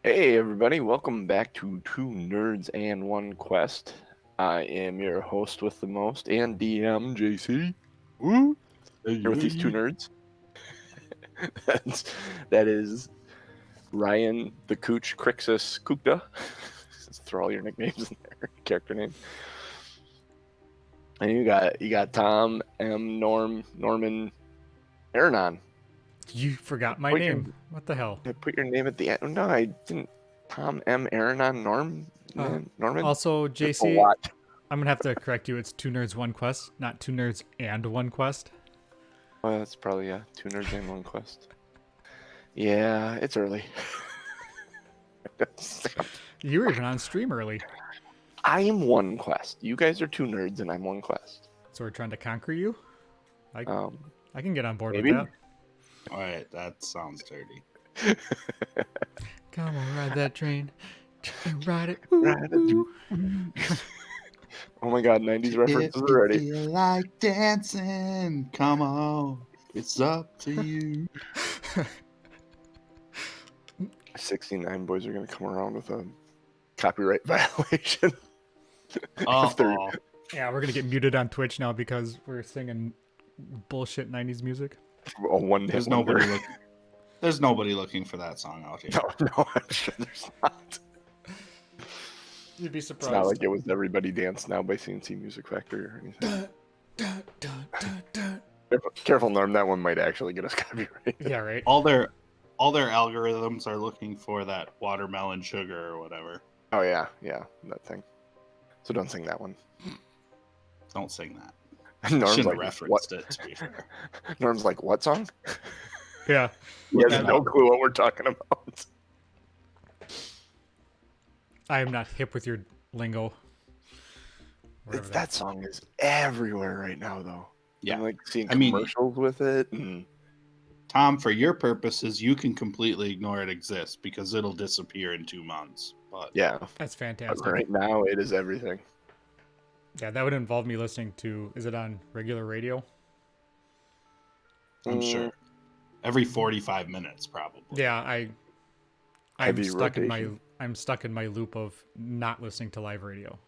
Hey everybody, welcome back to Two Nerds and One Quest. I am your host with the most and DM JC. Woo! Here with these two nerds. that is Ryan the Cooch Krixis Kukda. Let's throw all your nicknames in there, character name. And you got Tom M Norman Aronan. You forgot my name. What the hell? I put your name at the end. No, I didn't. Tom M Aronan Norman. Also, JC, I'm gonna have to correct you. It's Two Nerds One Quest, not Two Nerds and One Quest. Well, that's probably Two Nerds and One Quest. Yeah, it's early. You were even on stream early. I am One Quest. You guys are Two Nerds, and I'm One Quest. So we're trying to conquer you. I can get on board maybe? with that. All right, that sounds dirty. Come on, ride that train. Ride it. Ride it. Oh my god, 90s references already. If you feel like dancing, come on. It's up to you. 69 boys are going to come around with a copyright violation. Yeah, we're going to get muted on Twitch now because we're singing bullshit 90s music. There's nobody looking for that song out here. No, I'm sure there's not. You'd be surprised. It's not like it was Everybody Dance Now by CNC Music Factory or anything. Careful, Norm. That one might actually get us copyrighted. Yeah, right. All their algorithms are looking for that watermelon sugar or whatever. Oh yeah, that thing. So don't sing that one. Don't sing that. Norm's Shouldn't like, have referenced it, to be fair. Norm's like, what song? Yeah. He has no clue what we're talking about. I am not hip with your lingo. That song is everywhere right now, though. Yeah. I'm like seeing commercials with it. And... Tom, for your purposes, you can completely ignore it exists because it'll disappear in 2 months. But yeah. That's fantastic. But right now, it is everything. Yeah, that would involve me listening to, is it on regular radio? I'm sure. Every 45 minutes, probably. Yeah, I'm stuck in my loop of not listening to live radio.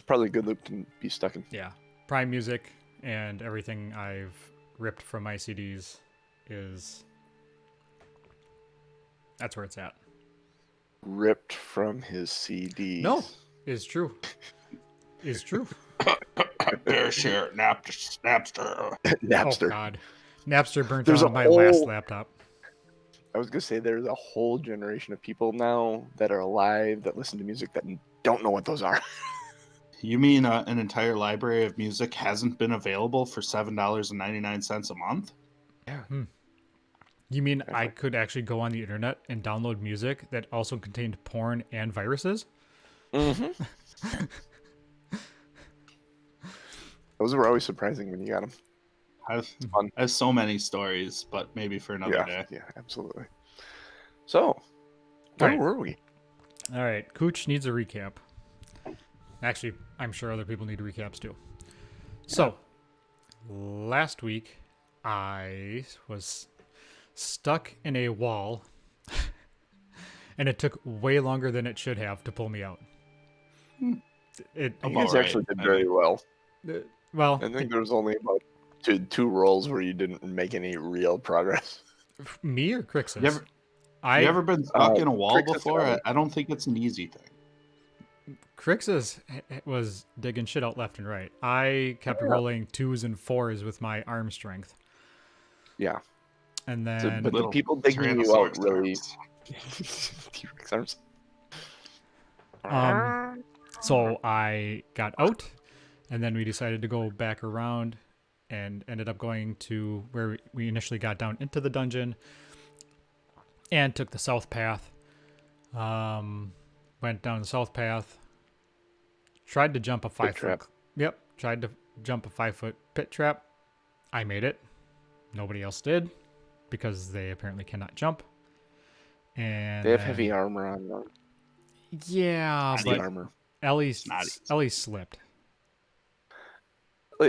Probably a good loop to be stuck in. Yeah. Prime Music and everything I've ripped from my CDs that's where it's at. Ripped from his CDs. No, is true. Is true. Fair share, Napster. Napster. Oh God, Napster burnt out my last laptop. I was gonna say there's a whole generation of people now that are alive that listen to music that don't know what those are. You mean an entire library of music hasn't been available for $7.99 a month? Yeah. You mean I could actually go on the internet and download music that also contained porn and viruses? Mm-hmm. Those were always surprising when you got them. I have so many stories, but maybe for another day. Yeah, absolutely. So, where were we? All right, Cooch needs a recap. Actually, I'm sure other people need recaps too. So, last week, I was stuck in a wall, and it took way longer than it should have to pull me out. You guys actually did very well. Well, I think there was only about two rolls where you didn't make any real progress. Me or Krixis? You ever been stuck in a wall Krixis before? I don't think it's an easy thing. Krixis was digging shit out left and right. I kept rolling 2s and 4s with my arm strength. Yeah. And then... But the people digging you out really... T-Rex arms. So I got out, and then we decided to go back around and ended up going to where we initially got down into the dungeon and took the south path. Went down the south path. Tried to jump a 5 foot. Yep. Tried to jump a 5 foot pit trap. I made it. Nobody else did because they apparently cannot jump. And they have heavy armor on them. Yeah, but armor. Ellie slipped.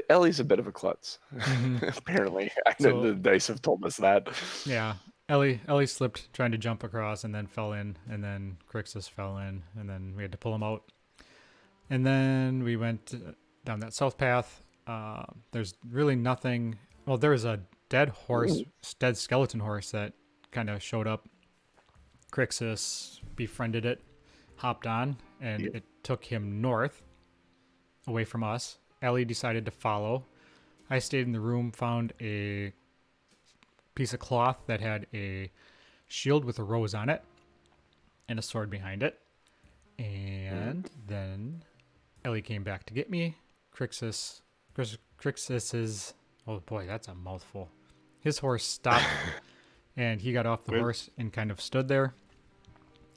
Ellie's a bit of a klutz. Apparently, the dice have told us that. Yeah, Ellie slipped trying to jump across and then fell in, and then Krixis fell in, and then we had to pull him out. And then we went down that south path. There's really nothing. Well, there was a dead skeleton horse that kind of showed up. Krixis befriended it, hopped on, and it took him north, away from us. Ellie decided to follow. I stayed in the room, found a piece of cloth that had a shield with a rose on it and a sword behind it. And then Ellie came back to get me. Krixis's, oh boy, that's a mouthful. His horse stopped and he got off the horse and kind of stood there.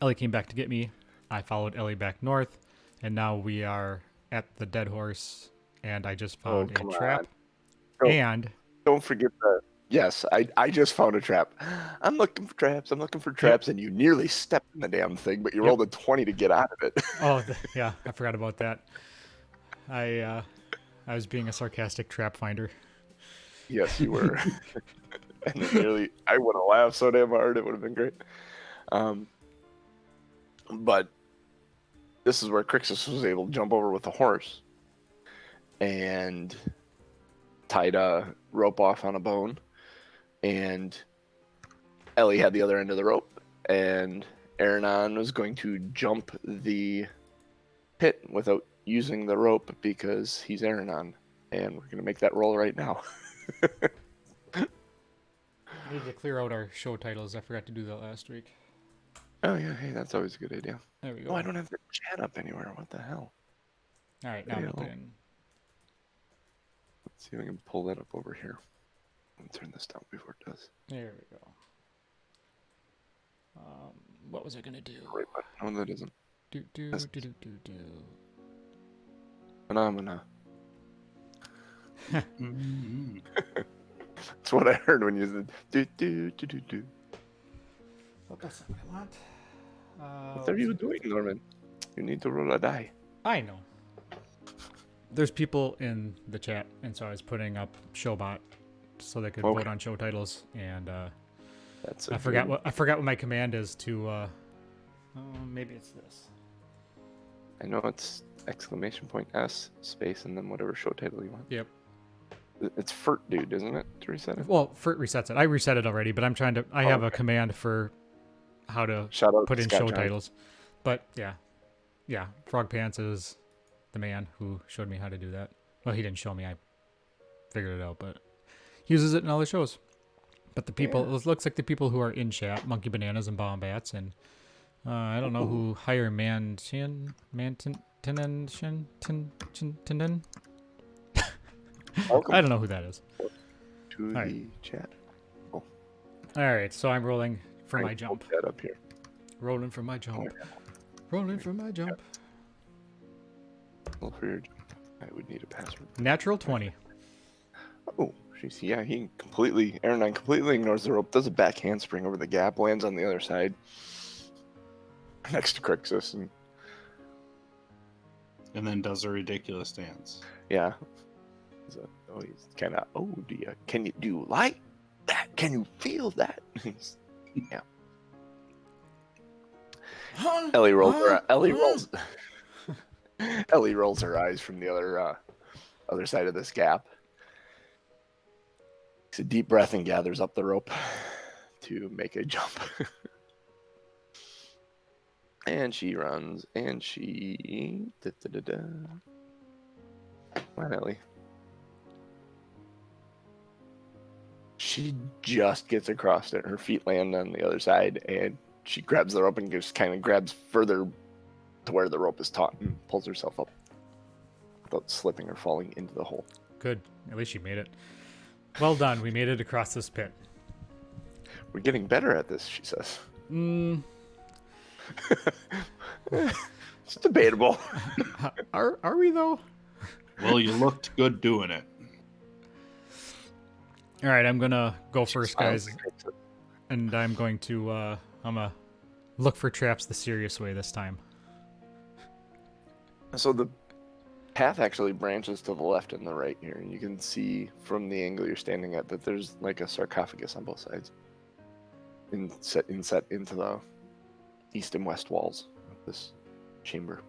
Ellie came back to get me. I followed Ellie back north, and now we are at the dead horse, and I just found a trap. And don't forget that. Yes, I just found a trap. I'm looking for traps. And you nearly stepped in the damn thing, but you rolled a 20 to get out of it. Oh, yeah, I forgot about that. I was being a sarcastic trap finder. Yes, you were. And I would have laughed so damn hard. It would have been great. But this is where Krixis was able to jump over with the horse and tied a rope off on a bone. And Ellie had the other end of the rope, and Aronan was going to jump the pit without using the rope because he's Aronan. And we're going to make that roll right now. I need to clear out our show titles. I forgot to do that last week. Oh, yeah. Hey, that's always a good idea. There we go. Oh, I don't have the chat up anywhere. What the hell? All right, now I'm putting. Let's see if I can pull that up over here. Let me turn this down before it does. There we go. What was I gonna do? Right, but no, that isn't. Do. Phenomena. That's what I heard when you said do. Oh, that's not what I want. What are you doing, Norman? You need to roll a die. I know. There's people in the chat, and so I was putting up Showbot so they could vote on show titles, and I forgot what my command is to. Maybe it's this. I know it's !S space and then whatever show title you want. Yep. It's FERT, dude, isn't it? To reset it. Well, FERT resets it. I reset it already, but I'm trying to. I have a command for how to put in show titles. But yeah, Frog Pants is the man who showed me how to do that. Well, he didn't show me. I figured it out, but he uses it in all the shows. But the people, it looks like the people who are in chat, Monkey Bananas and Bombats, and I don't know who Higher Mantin. I don't know who that is. To the chat. All right, so I'm rolling for my jump. That up here. Rolling for my jump. Rolling for my jump. Roll for your jump. I would need a password. Natural 20. Oh, Aronan completely ignores the rope, does a back handspring over the gap, lands on the other side next to Krixis, and then does a ridiculous dance. Yeah. He's kind of, do you like that? Can you feel that? Yeah. Ellie rolls her eyes from the other side of this gap. Takes a deep breath and gathers up the rope to make a jump. And she runs, and she... Come on, Ellie. She just gets across it. Her feet land on the other side, and she grabs the rope and just kind of grabs further to where the rope is taut and pulls herself up without slipping or falling into the hole. Good. At least she made it. Well done. We made it across this pit. We're getting better at this, she says. It's debatable. Are we, though? Well, you looked good doing it. All right, I'm going to go first, guys. And I'm going to look for traps the serious way this time. So the path actually branches to the left and the right here. And you can see from the angle you're standing at that there's like a sarcophagus on both sides. inset into the east and west walls of this chamber.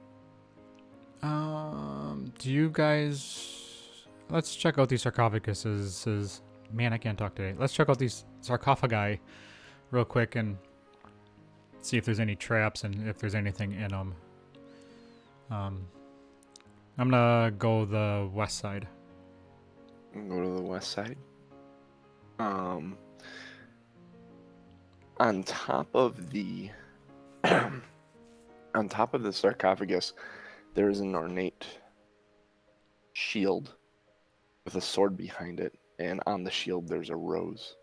Do you guys? Let's check out these sarcophaguses. Man, I can't talk today. Let's check out these sarcophagi real quick and see if there's any traps and if there's anything in them. I'm gonna go the west side. Go to the west side. On top of the on top of the sarcophagus, there is an ornate shield with a sword behind it, and on the shield there's a rose.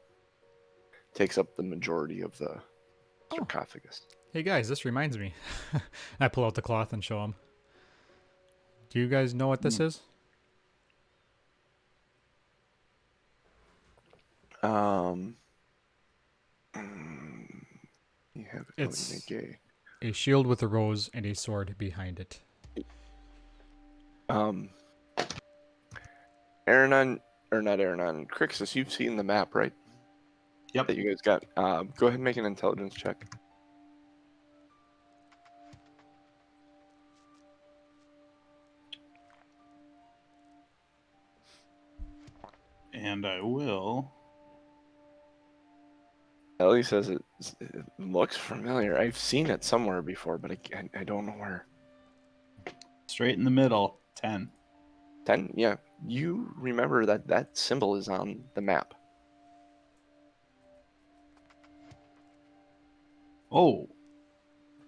Takes up the majority of the sarcophagus. Hey guys, this reminds me. I pull out the cloth and show them. Do you guys know what this is? You have It's a shield with a rose and a sword behind it. Aronan, or not Aronan, Krixis, you've seen the map, right? Yep. That you guys got. Go ahead and make an intelligence check. And I will. Ellie says it looks familiar. I've seen it somewhere before, but I don't know where. Straight in the middle. 10. 10? Yeah. You remember that symbol is on the map. Oh.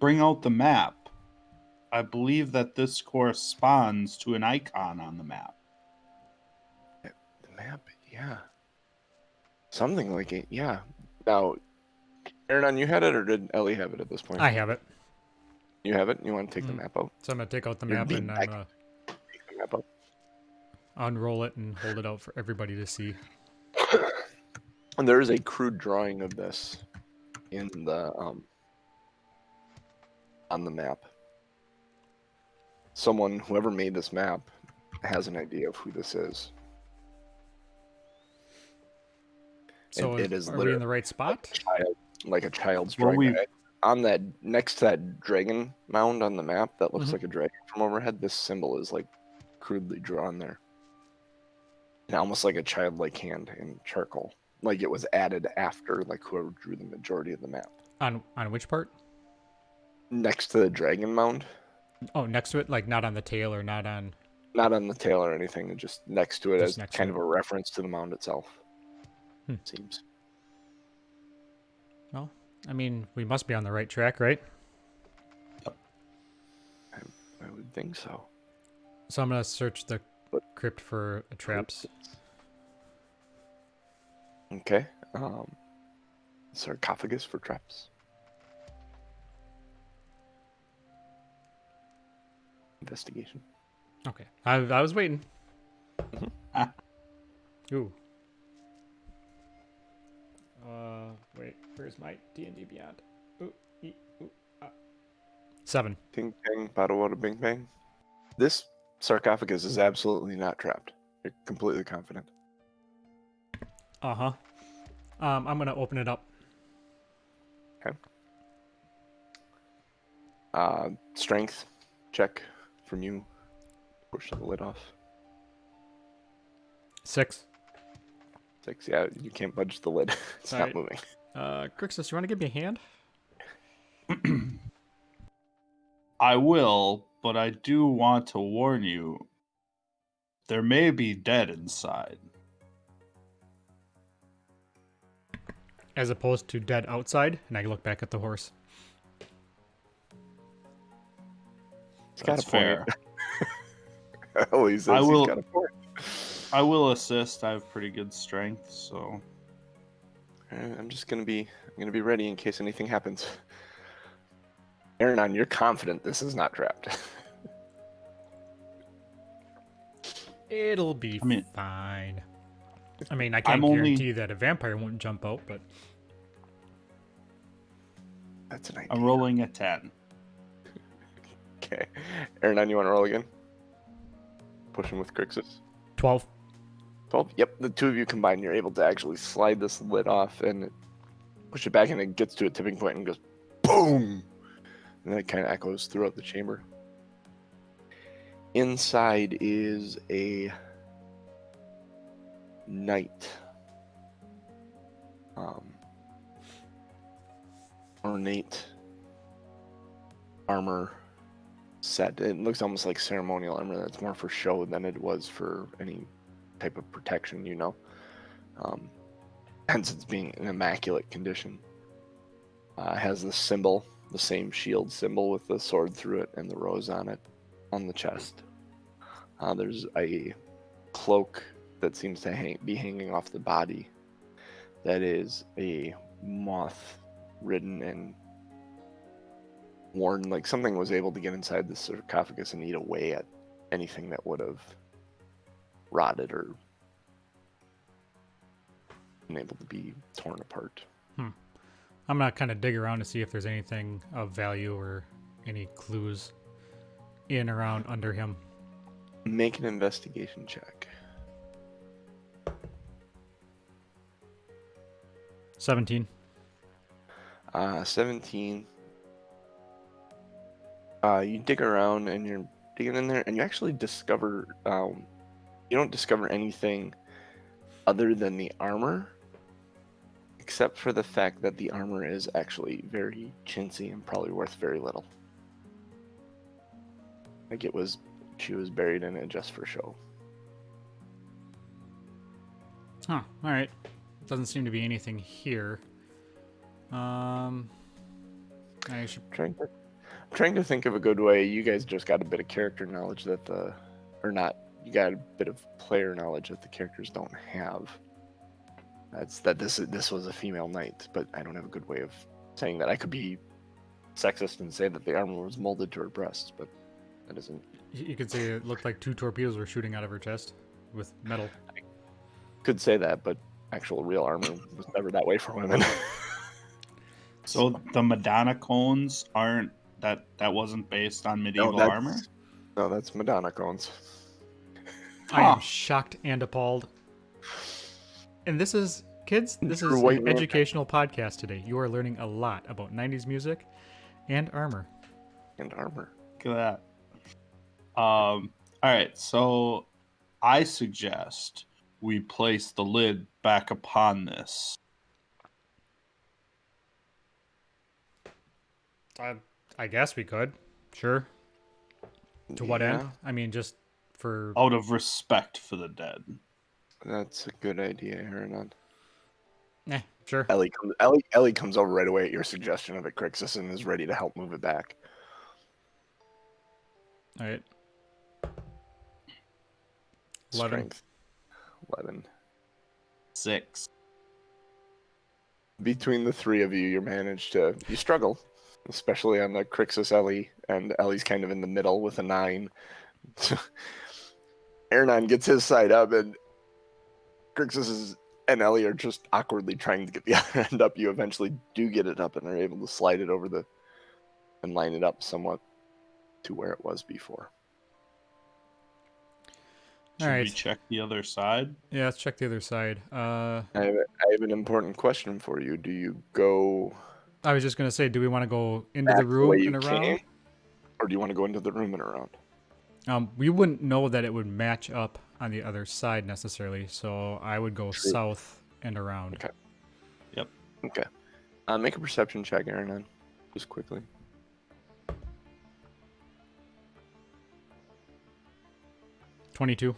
Bring out the map. I believe that this corresponds to an icon on the map. The map? Yeah. Something like it, yeah. Now, Aronan, you had it, or did Ellie have it at this point? I have it. You have it? You want to take the map out? So I'm gonna take out the You're map being and I'm gonna Take the map out. unroll it and hold it out for everybody to see. And there is a crude drawing of this in the on the map. Whoever made this map, has an idea of who this is. So it is are we in the right spot? Like a child's Well, drawing. On that, next to that dragon mound on the map that looks Mhm. like a dragon from overhead, this symbol is like crudely drawn there. And almost like a childlike hand in charcoal. Like it was added after like whoever drew the majority of the map. On which part? Next to the dragon mound. Oh, next to it, like not on the tail or not on. Not on the tail or anything, just next to it Just as next kind to of a reference to the mound itself. Seems. Well, I mean, we must be on the right track, right? I would think so. So I'm gonna search the crypt for traps. Okay. Sarcophagus for traps. Investigation. Okay, I was waiting. Ah. Ooh. Wait, where's my D&D Beyond? Ooh, ooh, 7. Ting tang, bada wada bing bang. This sarcophagus is absolutely not trapped. You're completely confident. Uh-huh. I'm gonna open it up. Okay. Strength check from you. Push the lid off. 6. 6. Yeah, you can't budge the lid. It's Alright. not moving. Krixis, you want to give me a hand? I will, but I do want to warn you. There may be dead inside. As opposed to dead outside, and I look back at the horse. Got That's a point. fair. Oh, he says I will- he's got a point. I will assist. I have pretty good strength, so Alright, I'm gonna be ready in case anything happens. Aronan, you're confident this is not trapped. It'll be I mean- fine. I mean, I can't I'm only- guarantee that a vampire won't jump out, but That's an idea. I'm rolling a 10. Okay. Aronan, you want to roll again? Pushing with Krixis. 12. 12? Yep, the two of you combined, you're able to actually slide this lid off, and push it back, and it gets to a tipping point and goes boom, and then it kind of echoes throughout the chamber. Inside is a knight. Ornate armor set. It looks almost like ceremonial armor that's more for show than it was for any type of protection, you know. Hence it's being in immaculate condition. Has the symbol, the same shield symbol with the sword through it and the rose on it, on the chest. There's a cloak that seems to be hanging off the body that is a moth-ridden and worn, like something was able to get inside the sarcophagus and eat away at anything that would have rotted or been able to be torn apart. I'm gonna kind of dig around to see if there's anything of value or any clues in, around, under him. Make an investigation check. 17. 17. You dig around and you're digging in there, and you actually discover, you don't discover anything other than the armor, except for the fact that the armor is actually very chintzy and probably worth very little. Like she was buried in it just for show. Huh. All right. Doesn't seem to be anything here. I should. I'm trying to think of a good way. You guys just got a bit of character knowledge that you got a bit of player knowledge that the characters don't have. That's that this was a female knight, but I don't have a good way of saying that. I could be sexist and say that the armor was molded to her breasts, but that isn't. You could say it looked like 2 torpedoes were shooting out of her chest with metal. I could say that, but actual real armor was never that way for women. So the Madonna cones aren't that wasn't based on medieval armor? No, that's Madonna cones. I am shocked and appalled. And this is, kids, this is an educational podcast today. You are learning a lot about 90s music and armor. And armor. Look at that. All right, so I suggest we place the lid back upon this. I guess we could. Sure. To what end? I mean, just for... Out of respect for the dead. That's a good idea, Aronan. Sure. Ellie comes over right away at your suggestion of it, Krixis, and is ready to help move it back. All right. 11. Strength. 11. 6. Between the three of you, you struggle, especially on the Krixis Ellie, and Ellie's kind of in the middle with a 9. Aronan gets his side up, and Krixis and Ellie are just awkwardly trying to get the other end up. You eventually do get it up and are able to slide it over and line it up somewhat to where it was before. Should we check the other side? Yeah, let's check the other side. I have an important question for you. Do you go... I was just going to say, do we want to go into the room and around? Or do you want to go into the room and around? We wouldn't know that it would match up on the other side necessarily, so I would go south and around. Okay. Yep. Okay. Make a perception check, Aronan, just quickly. $22.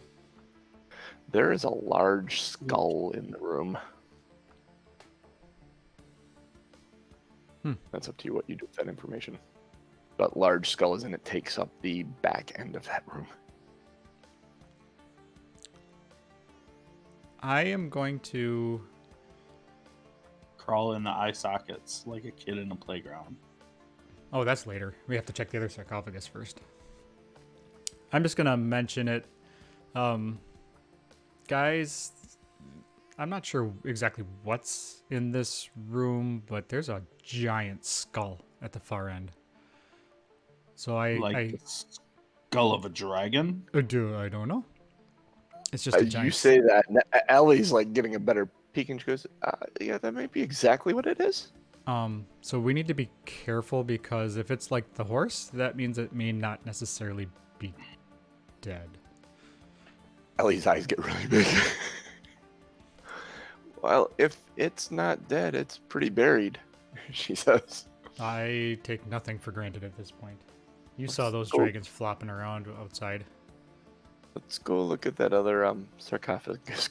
There is a large skull in the room. That's up to you what you do with that information. But large skull is in it takes up the back end of that room. I am going to crawl in the eye sockets like a kid in a playground. Oh, that's later. We have to check the other sarcophagus first. I'm just gonna mention it. Guys, I'm not sure exactly what's in this room, but there's a giant skull at the far end. So the skull of a dragon? I don't know. It's just a giant... You say that, and Ellie's like getting a better peek and she goes, yeah, that might be exactly what it is. So we need to be careful because if it's like the horse, that means it may not necessarily be dead. Ellie's eyes get really big. Well, if it's not dead, it's pretty buried, she says. I take nothing for granted at this point. You saw those go. dragons flopping around outside. Let's go look at that other sarcophagus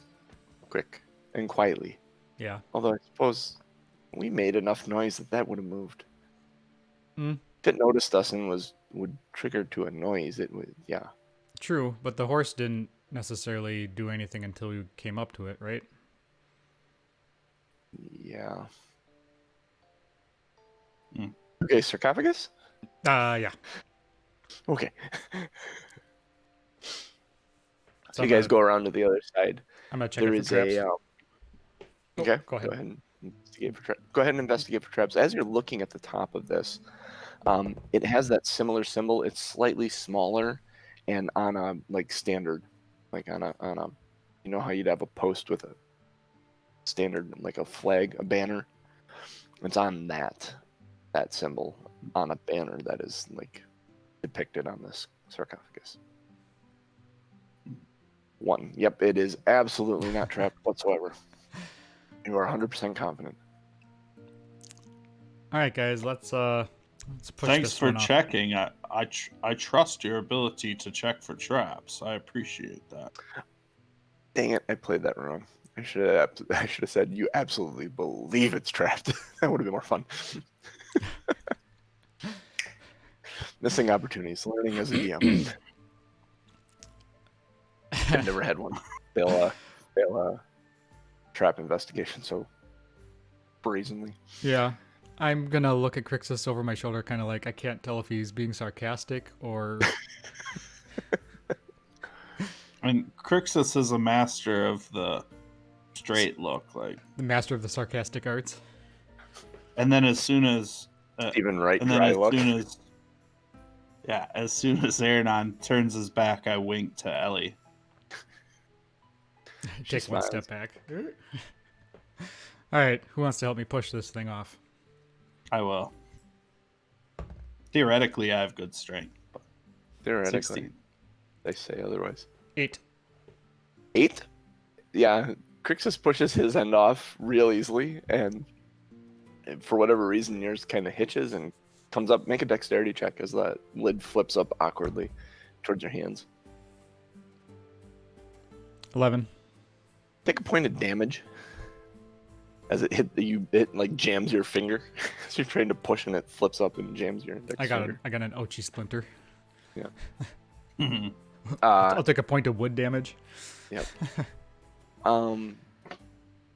quick and quietly. Yeah. Although I suppose we made enough noise that would have moved. Hmm. If it noticed us and would trigger to a noise, it would, yeah. True, but the horse didn't necessarily do anything until we came up to it, right? Yeah. Mm. Okay, sarcophagus? Yeah. Okay. So You guys go around to the other side. I'm gonna check There it is for traps. okay, Go ahead. and investigate for traps. Go ahead and investigate for traps. As you're looking at the top of this, it has that similar symbol. It's slightly smaller, and on a like standard, like on a you know how you'd have a post with a standard like a flag, a banner. It's on that symbol on a banner that is like depicted on this sarcophagus. One. Yep, it is absolutely not trapped whatsoever. You are 100% confident. All right, guys, let's push Thanks this for one off. checking. I trust your ability to check for traps. I appreciate that. Dang it, I played that wrong. I should have said you absolutely believe it's trapped. That would have been more fun. Missing opportunities, learning as a DM. I've never had one fail trap investigation so brazenly. Yeah. I'm gonna look at Krixis over my shoulder, kind of like I can't tell if he's being sarcastic or. And Krixis is a master of the straight look, like. The master of the sarcastic arts. And then as soon as Even right and then dry as look. as soon as Aronan turns his back, I wink to Ellie. Take one smiles. step back. All right, who wants to help me push this thing off? I will. Theoretically, I have good strength. But Theoretically, 16. they say otherwise. 8. 8? Yeah, Krixis pushes his end off real easily, and for whatever reason, yours kind of hitches and comes up. Make a dexterity check as the lid flips up awkwardly towards your hands. 11. Take a point of damage as it like jams your finger. So you're trying to push and it flips up and jams your index I got finger. an Ochi splinter. Mhm. I'll take a point of wood damage. Yep.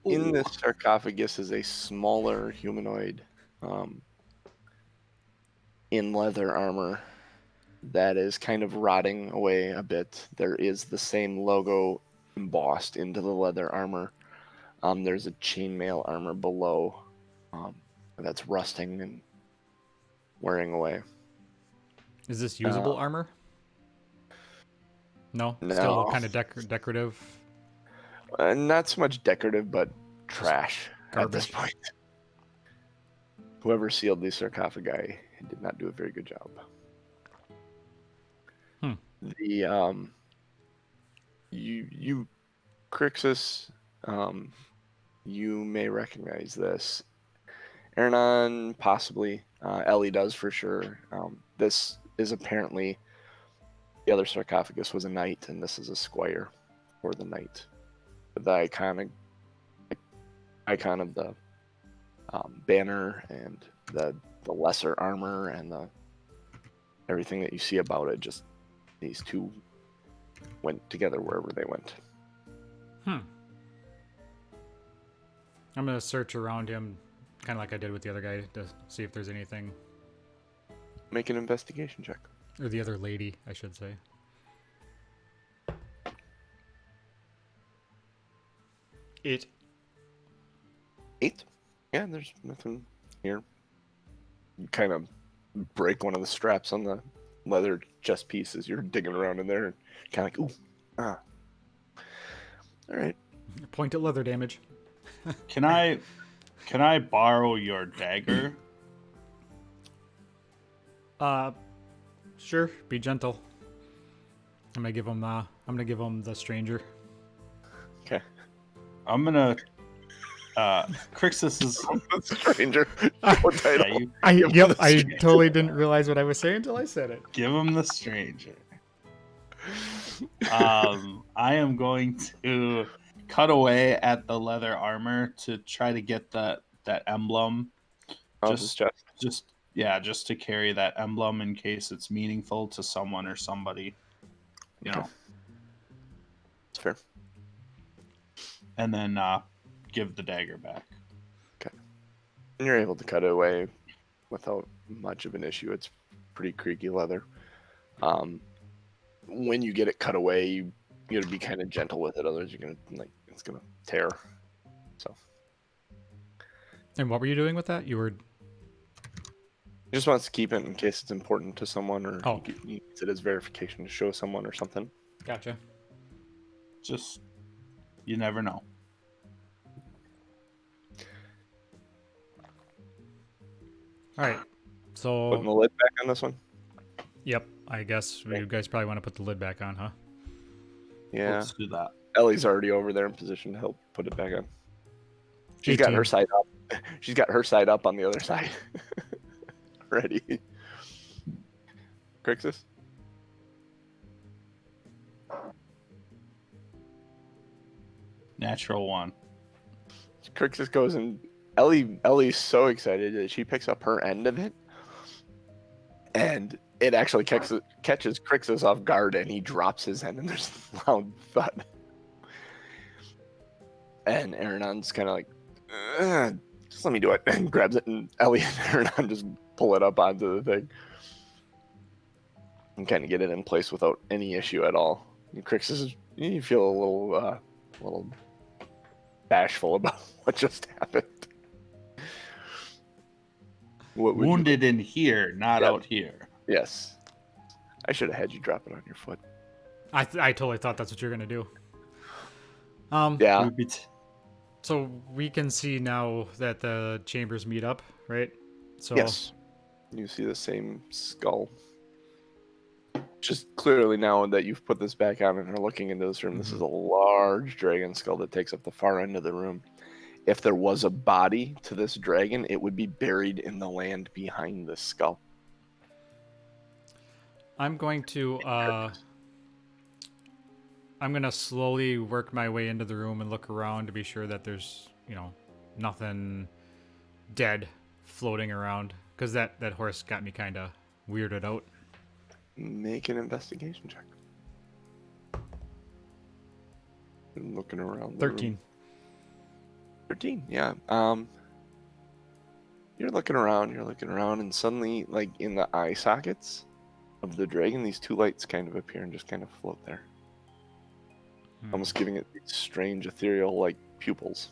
In this sarcophagus is a smaller humanoid in leather armor that is kind of rotting away a bit. There is the same logo embossed into the leather armor. There's a chainmail armor below that's rusting and wearing away. Is this usable armor? No? No. Still kind of decorative? Not so much decorative, but trash at this Garbage. point. Whoever sealed these sarcophagi did not do a very good job. The you Krixis, you may recognize this. Aronan, possibly. Ellie does for sure. This is apparently the other sarcophagus was a knight, and this is a squire for the knight. The icon of the banner and the lesser armor and the everything that you see about it. Just these two went together wherever they went. I'm going to search around him, kind of like I did with the other guy, to see if there's anything. Make an investigation check. Or the other lady, I should say. 8. 8? Yeah, there's nothing here. You kind of break one of the straps on the leather chest piece as you're digging around in there, and kind of like, ooh, ah. All right. Point at leather damage. Can I borrow your dagger? Sure. Be gentle. I'm gonna give him the stranger. Okay. I'm gonna. Krixis is. Stranger. I- What title? Yeah, you Give him the I stranger. totally didn't realize what I was saying until I said it. give him the stranger. I am going to cut away at the leather armor to try to get that emblem. Off his chest. Just to carry that emblem in case it's meaningful to someone or somebody, you Okay. know, It's fair. and then give the dagger back. And you're able to cut it away without much of an issue. It's pretty creaky leather. When you get it cut away, you gotta be kind of gentle with it, otherwise it's gonna tear. So And what were you doing with that? You were. he just wants to keep it in case it's important to someone, or Oh. he needs it as verification to show someone or something. Gotcha. Just, you never know. All right. Putting the So, lid back on this one. yep. I guess you guys probably want to put the lid back on, huh? Yeah, Let's do that. Ellie's already over there in position to help put it back on. She's got 18. her side up. She's got her side up on the other side. Ready. Krixis? Natural one. Krixis goes and Ellie's so excited that she picks up her end of it, and it actually catches Krixis off guard, and he drops his end, and there's a loud thud. And Aronon's kind of like, just let me do it, and grabs it, and Ellie and Aronan just pull it up onto the thing and kind of get it in place without any issue at all. And Krixis, you feel a little bashful about what just happened. What would you- Wounded in here, not Yep. out here. Yes. I should have had you drop it on your foot. I totally thought that's what you're gonna do. Yeah. So we can see now that the chambers meet up, right? So Yes. You see the same skull. Just clearly now that you've put this back on and are looking into this room, this is a large dragon skull that takes up the far end of the room. If there was a body to this dragon, it would be buried in the land behind the skull. I'm going to slowly work my way into the room and look around to be sure that there's, nothing dead floating around, because that horse got me kind of weirded out. Make an investigation check. I'm looking around. The 13. room. 13, yeah. You're looking around, and suddenly, like in the eye sockets of the dragon, these two lights kind of appear and just kind of float there, almost giving it these strange ethereal like pupils.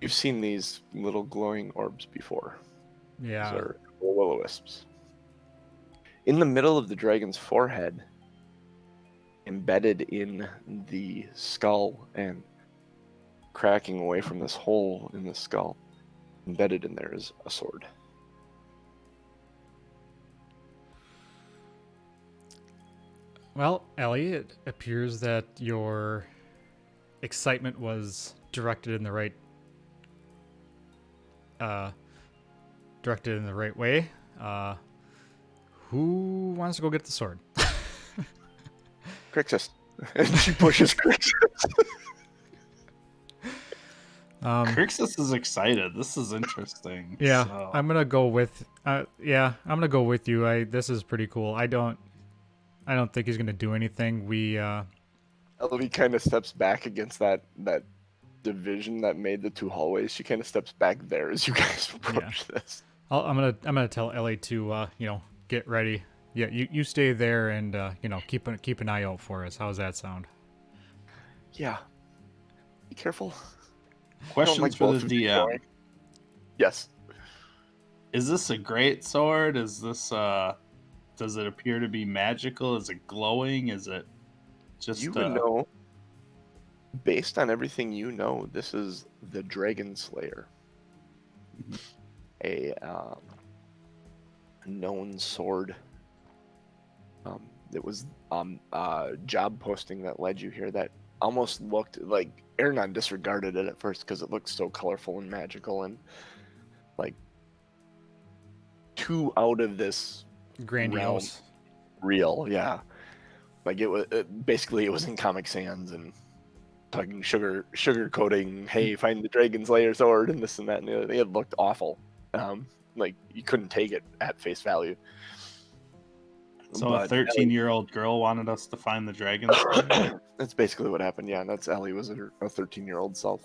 You've seen these little glowing orbs before. Yeah. These are will-o-wisps. In the middle of the dragon's forehead, embedded in the skull and cracking away from this hole in the skull, embedded in there is a sword. Well, Ellie, it appears that your excitement was directed in the right way. Who wants to go get the sword? Krixis. And she pushes Krixis. Krixis is excited. This is interesting. Yeah, So. I'm gonna go with. I'm gonna go with you. This is pretty cool. I don't think he's gonna do anything. Ellie kind of steps back against that division that made the two hallways. She kind of steps back there as you guys approach this. I'm gonna tell Ellie to get ready. Yeah, you stay there and keep an eye out for us. How's that sound? Yeah. Be careful. Questions like for both the of you DM. going. Yes. Is this a great sword? Is this does it appear to be magical? Is it glowing? Is it just You would know based on everything you know, this is the Dragon Slayer, a known sword. It was job posting that led you here that almost looked like Aronan disregarded it at first because it looked so colorful and magical and like too out of this Grandiose. real, yeah. Like it was basically it was in Comic Sans and talking sugar coating. Hey, find the Dragon Slayer sword and this and that and the other. It looked awful. Like you couldn't take it at face value. So a 13-year-old girl wanted us to find the dragon. That's basically what happened. Yeah, that's Ellie was her 13-year-old self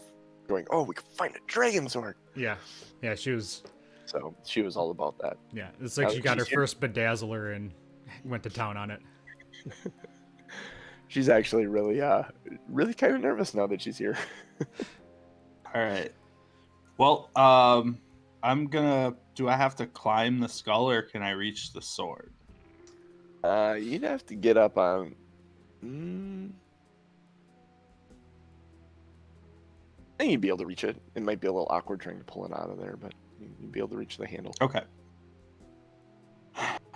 going, "Oh, we can find a dragon sword." Yeah, she was. So she was all about that. Yeah, it's like she got her first bedazzler and went to town on it. She's actually really kind of nervous now that she's here. All right. Well, I'm gonna. Do I have to climb the skull or can I reach the sword? You'd have to get up on. I think you'd be able to reach it. It might be a little awkward trying to pull it out of there, but you'd be able to reach the handle. Okay.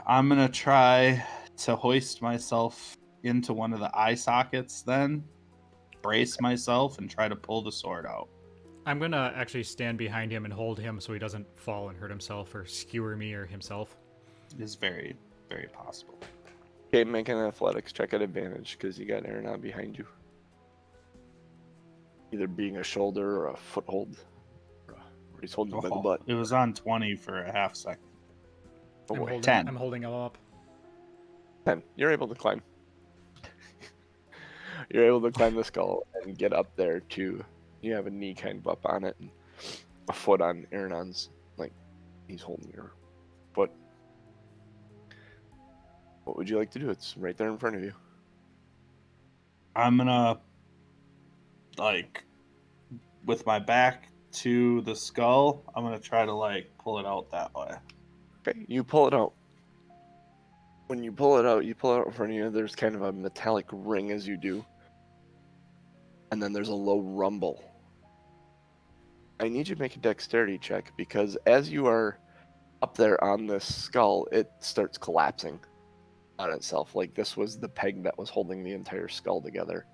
I'm gonna try to hoist myself into one of the eye sockets, then brace myself and try to pull the sword out. I'm gonna actually stand behind him and hold him so he doesn't fall and hurt himself or skewer me or himself. It is very, very possible. Okay, make an athletics check at advantage because you got Aronan behind you. Either being a shoulder or a foothold. Or he's holding you by the butt. It was on 20 for a half second. Oh, boy. 10. I'm holding him up. 10. You're able to climb. You're able to climb the skull and get up there too. You have a knee kind of up on it and a foot on Aronon's, like he's holding your foot. What would you like to do? It's right there in front of you. I'm gonna, like, with my back to the skull, I'm gonna try to, like, pull it out that way. Okay, you pull it out. When you pull it out in front of you, there's kind of a metallic ring as you do. And then there's a low rumble. I need you to make a dexterity check because as you are up there on this skull, it starts collapsing on itself. Like this was the peg that was holding the entire skull together.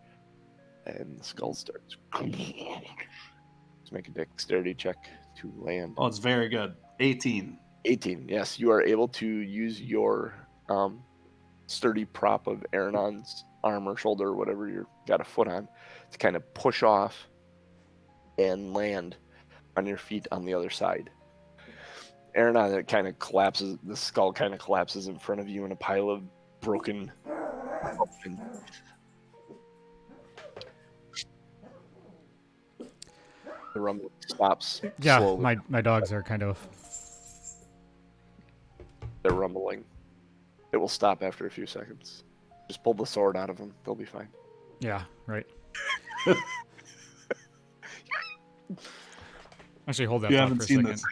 And the skull starts. Let's make a dexterity check to land. Oh, it's very good. 18. 18, yes. You are able to use your sturdy prop of Aronon's arm or shoulder or whatever you've got a foot on to kind of push off and land on your feet on the other side. Aronan, it kind of collapses, the skull kind of collapses in front of you in a pile of broken. The rumble stops. Yeah, slowly. my dogs are kind of. They're rumbling. It will stop after a few seconds. Just pull the sword out of them. They'll be fine. Yeah, right. Actually, hold that You thought haven't for a seen second. this.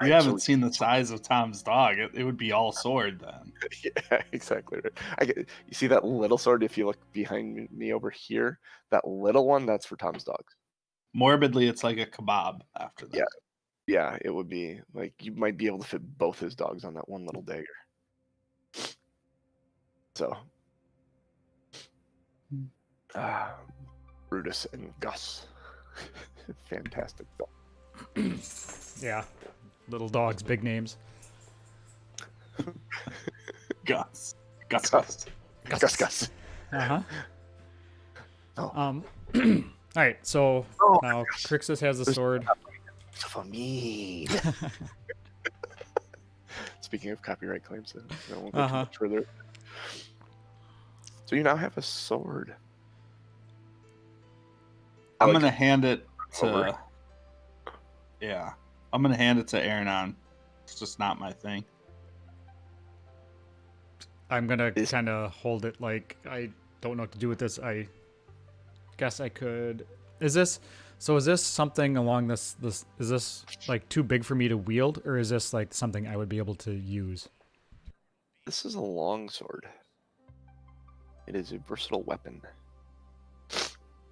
You haven't seen the size of Tom's dog. It would be all sword then. Yeah, exactly right. You see that little sword? If you look behind me over here, that little one, that's for Tom's dogs. Morbidly, it's like a kebab after that. Yeah, it would be like you might be able to fit both his dogs on that one little dagger. So, Brutus and Gus, fantastic dog. Yeah, little dogs, big names. Gus. Gus. Uh-huh. Oh. All right, so now Krixis has the sword. For me. Speaking of copyright claims, I won't go too much further. So you now have a sword. I'm gonna hand it to. Yeah, I'm gonna hand it to Aronan. It's just not my thing. I'm gonna kind of hold it like I don't know what to do with this. I guess I could. Is this something along this? Is this like too big for me to wield, or is this like something I would be able to use? This is a long sword. It is a versatile weapon.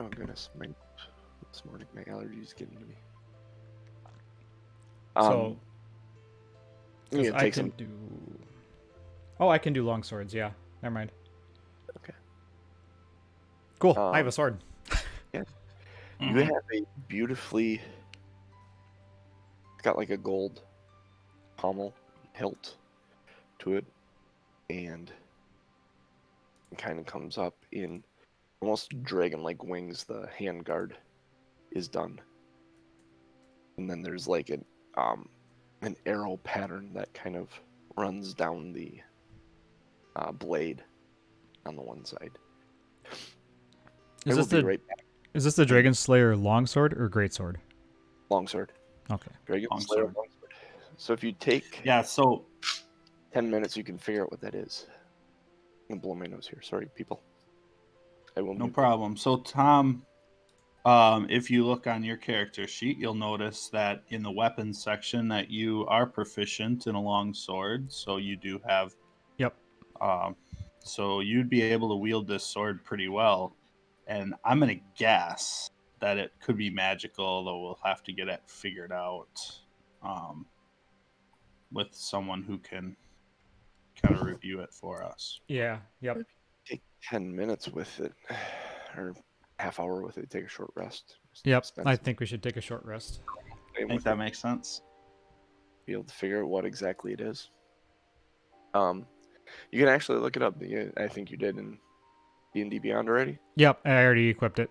Oh goodness, this morning my allergies getting to me. So, you 'cause gonna I take can some. do. Oh, I can do long swords. Yeah, never mind. Okay. Cool. I have a sword. Yeah. Mhm. You have a beautifully. It's got like a gold pommel hilt to it, and it kind of comes up in almost dragon-like wings. The handguard is done, and then there's like an arrow pattern that kind of runs down the blade on the one side. I Is will this be the right back. is this the Dragon Slayer longsword or greatsword? Longsword. Okay. Dragon Slayer Longsword. longsword. So if you take Yeah, so 10 minutes, you can figure out what that is. I'm gonna blow my nose here. Sorry, people. I will no mute. problem. So Tom, if you look on your character sheet, you'll notice that in the weapons section that you are proficient in a long sword. So you do have, Yep. so you'd be able to wield this sword pretty well. And I'm gonna guess that it could be magical, although we'll have to get it figured out with someone who can kind of review it for us. Yeah. Yep. Take 10 minutes with it, or half hour with it. Take a short rest. Just Yep. spend I some think we should take a short rest. I time think with that it. makes sense. Be able to figure out what exactly it is. You can actually look it up. I think you did in D&D Beyond already. Yep. I already equipped it.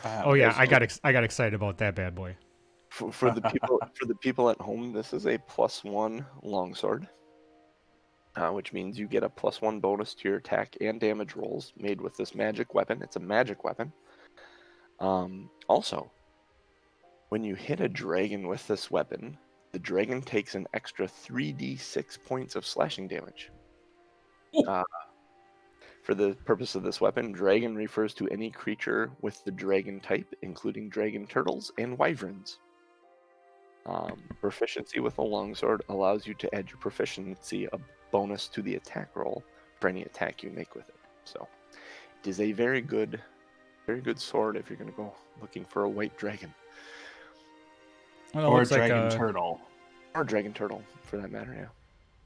Oh Okay, yeah, so I got excited about that bad boy. for the people at home, this is a +1 longsword, which means you get a +1 bonus to your attack and damage rolls made with this magic weapon. It's a magic weapon. Also, when you hit a dragon with this weapon, the dragon takes an extra 3d6 points of slashing damage. Uh, for the purpose of this weapon, dragon refers to any creature with the dragon type, including dragon turtles and wyverns. Proficiency with a longsword allows you to add your proficiency a bonus to the attack roll for any attack you make with it. So it is a very good sword if you're going to go looking for a white dragon. Well, it Or a looks like dragon a turtle. Or a dragon turtle, for that matter, yeah.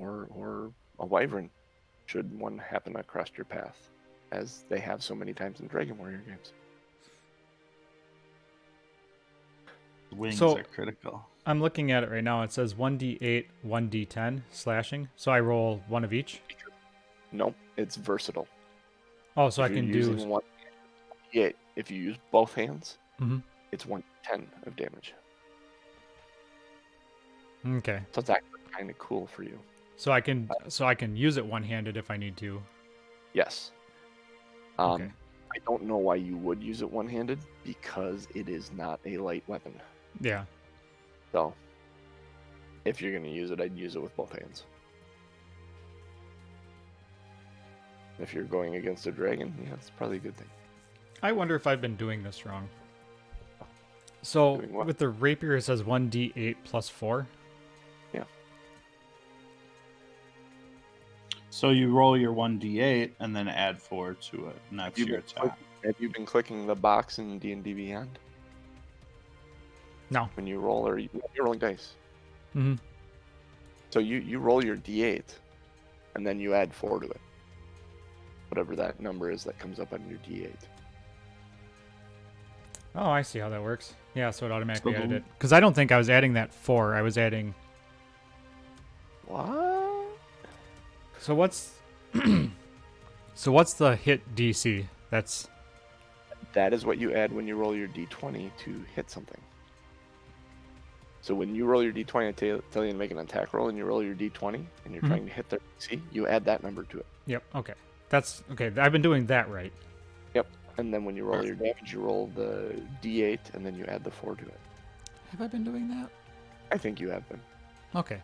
Or a wyvern, should one happen across your path, as they have so many times in Dragon Warrior games. Wings So- are critical. I'm looking at it right now. It says 1d8, 1d10 slashing. So I roll one of each. Nope, it's versatile. Oh, so If I you're can using do. one, yeah, if you use both hands, Mhm. it's 110 of damage. Okay. So it's actually kind of cool for you. So I can use it one-handed if I need to. Yes. Okay. I don't know why you would use it one-handed, because it is not a light weapon. Yeah. So, if you're going to use it, I'd use it with both hands. If you're going against a dragon, yeah, it's probably a good thing. I wonder if I've been doing this wrong. So Doing what? with the rapier, it says 1d8 plus 4. Yeah. So you roll your 1d8 and then add 4 to it, and that's You've your been attack. Have you been clicking the box in D&D Beyond? No. When you roll, or you're rolling dice. Mm-hmm. So you roll your D8, and then you add 4 to it. Whatever that number is that comes up on your D8. Oh, I see how that works. Yeah, so it automatically So added the- it. Because I don't think I was adding that 4. I was adding. What? So what's so what's the hit DC? That's That is what you add when you roll your D20 to hit something. So when you roll your D20, I tell you to make an attack roll, and you roll your D20, and you're Mhm. trying to hit their DC, you add that number to it. Yep. Okay. That's okay. I've been doing that right. Yep. And then when you roll your damage, you roll the D8, and then you add the 4 to it. Have I been doing that? I think you have been. Okay.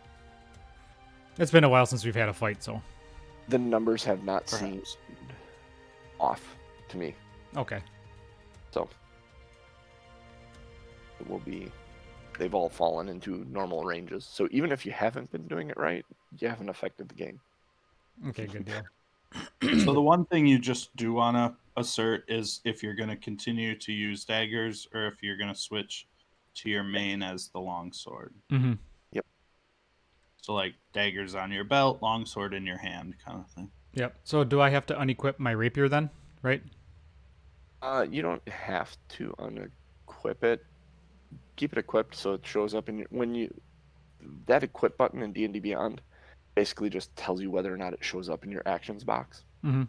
It's been a while since we've had a fight, so The numbers have not seemed Perhaps. off to me. okay. So it will be, they've all fallen into normal ranges. So even if you haven't been doing it right, you haven't affected the game. Okay, good deal. So the one thing you just do want to assert is if you're going to continue to use daggers or if you're going to switch to your main as the longsword. Mm-hmm. Yep. So like daggers on your belt, longsword in your hand, kind of thing. Yep. So do I have to unequip my rapier then? Right? You don't have to unequip it. Keep it equipped so it shows up in your when you that equip button in D&D Beyond basically just tells you whether or not it shows up in your actions box. Mm-hmm.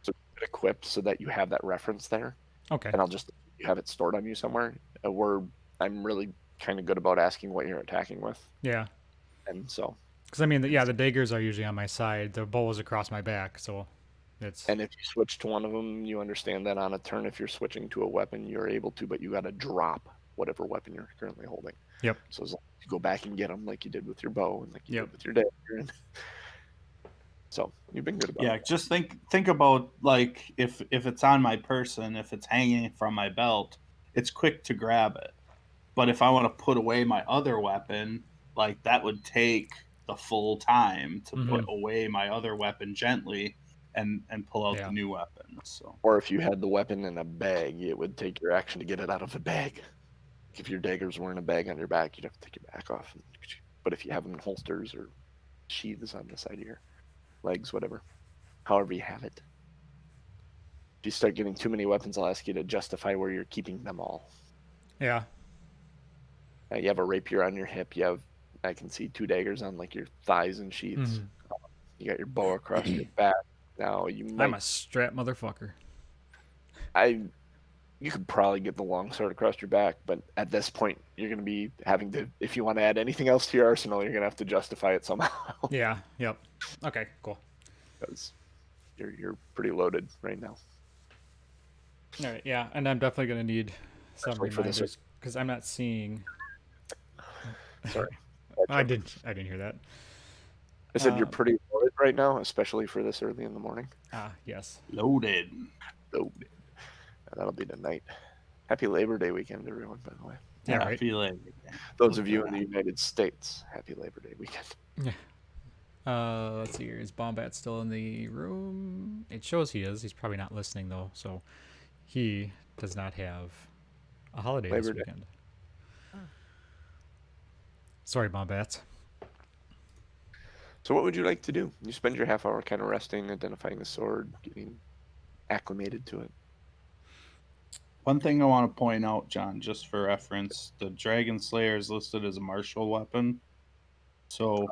So keep it equipped so that you have that reference there, Okay. and I'll just you have it stored on you somewhere. Where I'm really kind of good about asking what you're attacking with, Yeah. and so Because I mean, the daggers are usually on my side. The bow is across my back, so it's and if you switch to one of them, you understand that on a turn, if you're switching to a weapon, you're able to, but you got to drop whatever weapon you're currently holding. yep. So as long as you go back and get them like you did with your bow and like you Yep. did with your dagger, and so you've been good about Yeah, it. just think about like if it's on my person, if it's hanging from my belt, it's quick to grab it. But if I want to put away my other weapon, like that would take the full time to Mm-hmm. put away my other weapon gently and pull out Yeah. the new weapon. So Or if you had the weapon in a bag, it would take your action to get it out of the bag. If your daggers were in a bag on your back, you'd have to take your back off. But if you have them in holsters or sheaths on the side of your legs, whatever, however you have it. If you start getting too many weapons, I'll ask you to justify where you're keeping them all. Yeah. You have a rapier on your hip. You have, I can see 2 daggers on like your thighs and sheaths. Mm-hmm. You got your bow across your back. Now you I'm might, a strap motherfucker. I, you could probably get the long sword across your back, but at this point, you're going to be having to, if you want to add anything else to your arsenal, you're going to have to justify it somehow Yeah. Yep. Okay. Cool. because you're pretty loaded right now, All right. Yeah, and I'm definitely gonna need some especially for this. reminders because I'm not seeing. Sorry, I didn't hear that. I said you're Uh, pretty loaded right now, especially for this early in the morning. yes. loaded. Loaded. That'll be tonight. Happy Labor Day weekend, everyone, by the way. Yeah. I Right. feel like Those of you in the United States, happy Labor Day weekend. Yeah. Let's see here. Is Bombat still in the room? It shows he is. He's probably not listening though, so he does not have a holiday Labor this Day. weekend. Sorry, Bombats. So what would you like to do? You spend your half hour kind of resting, identifying the sword, getting acclimated to it. one thing I want to point out, John, just for reference, the Dragon Slayer is listed as a martial weapon. So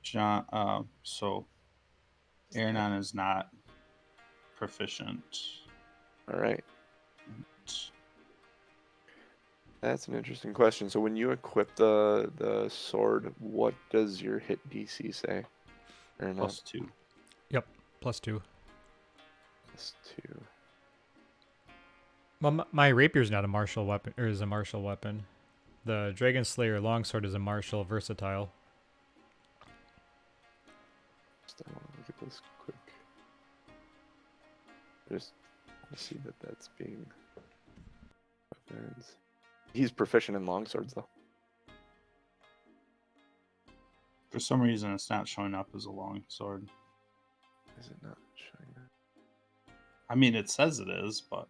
John so Aronan is not proficient. All right. That's an interesting question. So when you equip the sword, what does your hit DC say? Or not? +2. Yep. +2. +2. Well, my rapier's not a martial weapon, or is a martial weapon. The Dragon Slayer longsword is a martial versatile. Just I want to look at this quick. Just see that that's being weapons. He's proficient in longswords, though. For some reason, it's not showing up as a long sword. Is it not showing that? I mean, it says it is, but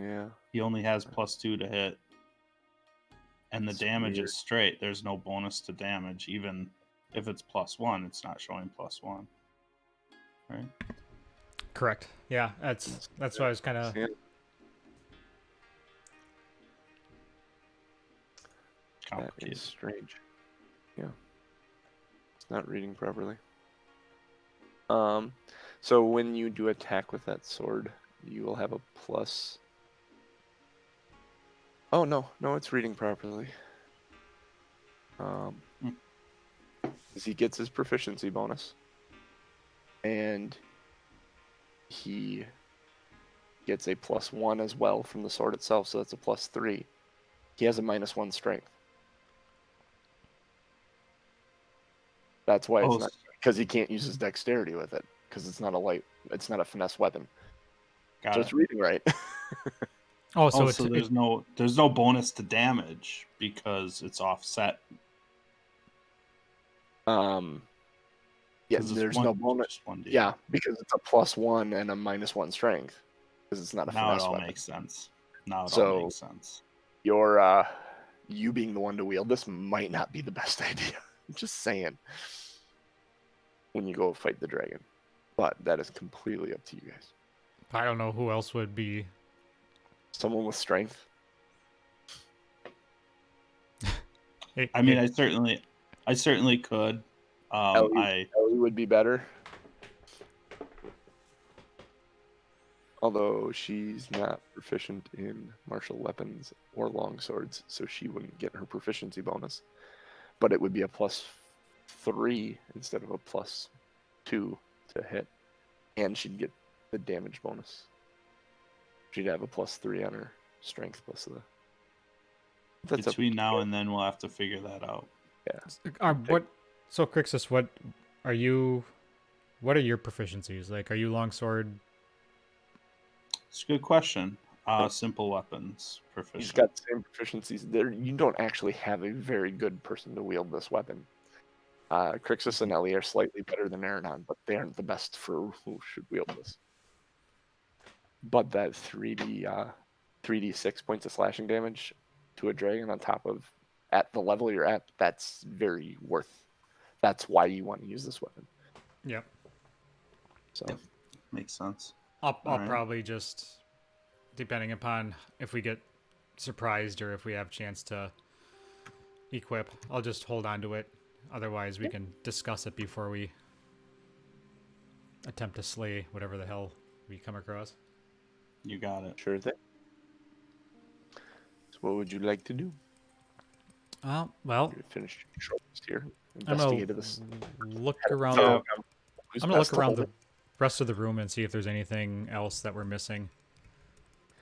Yeah. he only has +2 to hit. And the That's damage weird. is straight. There's no bonus to damage. Even if it's +1, it's not showing +1. Right? Correct. Yeah, that's why I was kind of. Yeah. That Complicated. is strange. Yeah. It's not reading properly. So when you do attack with that sword, you will have a plus. Oh no, it's reading properly. He gets his proficiency bonus, and he gets a +1 as well from the sword itself, so that's a +3. He has a -1 strength. That's why it's Oh, not, because he can't use his dexterity with it, because it's not a finesse weapon. got So it. it's reading right. Oh, so So there's no bonus to damage because it's offset. Yeah, 'Cause it's there's one- no bonus. just 1d8. Yeah, because it's a +1 and a -1 strength. Because it's not a Now it finesse all weapon. makes sense. Now it all So- makes sense. You being the one to wield this might not be the best idea. I'm just saying. When you go fight the dragon. But that is completely up to you guys. I don't know who else would be. Someone with strength. Hey, I mean, hey, I certainly could. Ellie would be better. Although she's not proficient in martial weapons or long swords, so she wouldn't get her proficiency bonus. But it would be a +3 instead of a +2 to hit. And she'd get the damage bonus. She'd have a +3 on her strength plus the. That's between now and then, we'll have to figure that out. what? So Krixis, what are you? What are your proficiencies? Like, are you longsword? It's a good question. Simple weapons proficient. He's got the same proficiencies. There, you don't actually have a very good person to wield this weapon. Krixis and Ellie are slightly better than Aronan, but they aren't the best for who should wield this. But that 3d6 points of slashing damage to a dragon on top of at the level you're at, that's very worth. That's why you want to use this weapon. Yep. So Yep. Makes sense. I'll Alright. probably just, depending upon if we get surprised or if we have chance to equip, I'll just hold on to it. Otherwise, we can discuss it before we attempt to slay whatever the hell we come across. You got it. sure thing. So what would you like to do? Well, You finished your short list here. I'm gonna Investigate this. look around. Yeah. Who's I'm gonna look best to around hold the it? rest of the room and see if there's anything else that we're missing.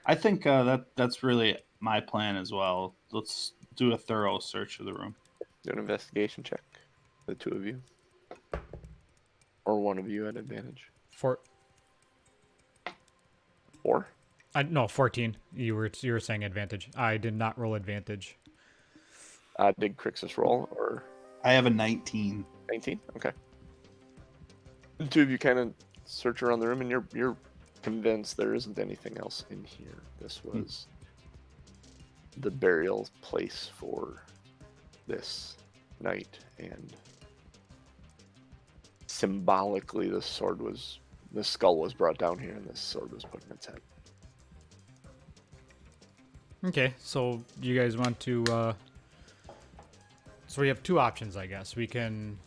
I think that's really my plan as well. Let's do a thorough search of the room. Do an investigation check. The two of you. Or one of you at advantage. 4. 4? No, 14. You were saying advantage. I did not roll advantage. Did Krixis roll or I have a 19. 19? Okay. The two of you kind of search around the room, and you're convinced there isn't anything else in here. This was the burial place for this knight, and symbolically, the skull was brought down here, and this sword was put in its head. Okay, so you guys want to... So we have two options, I guess. We can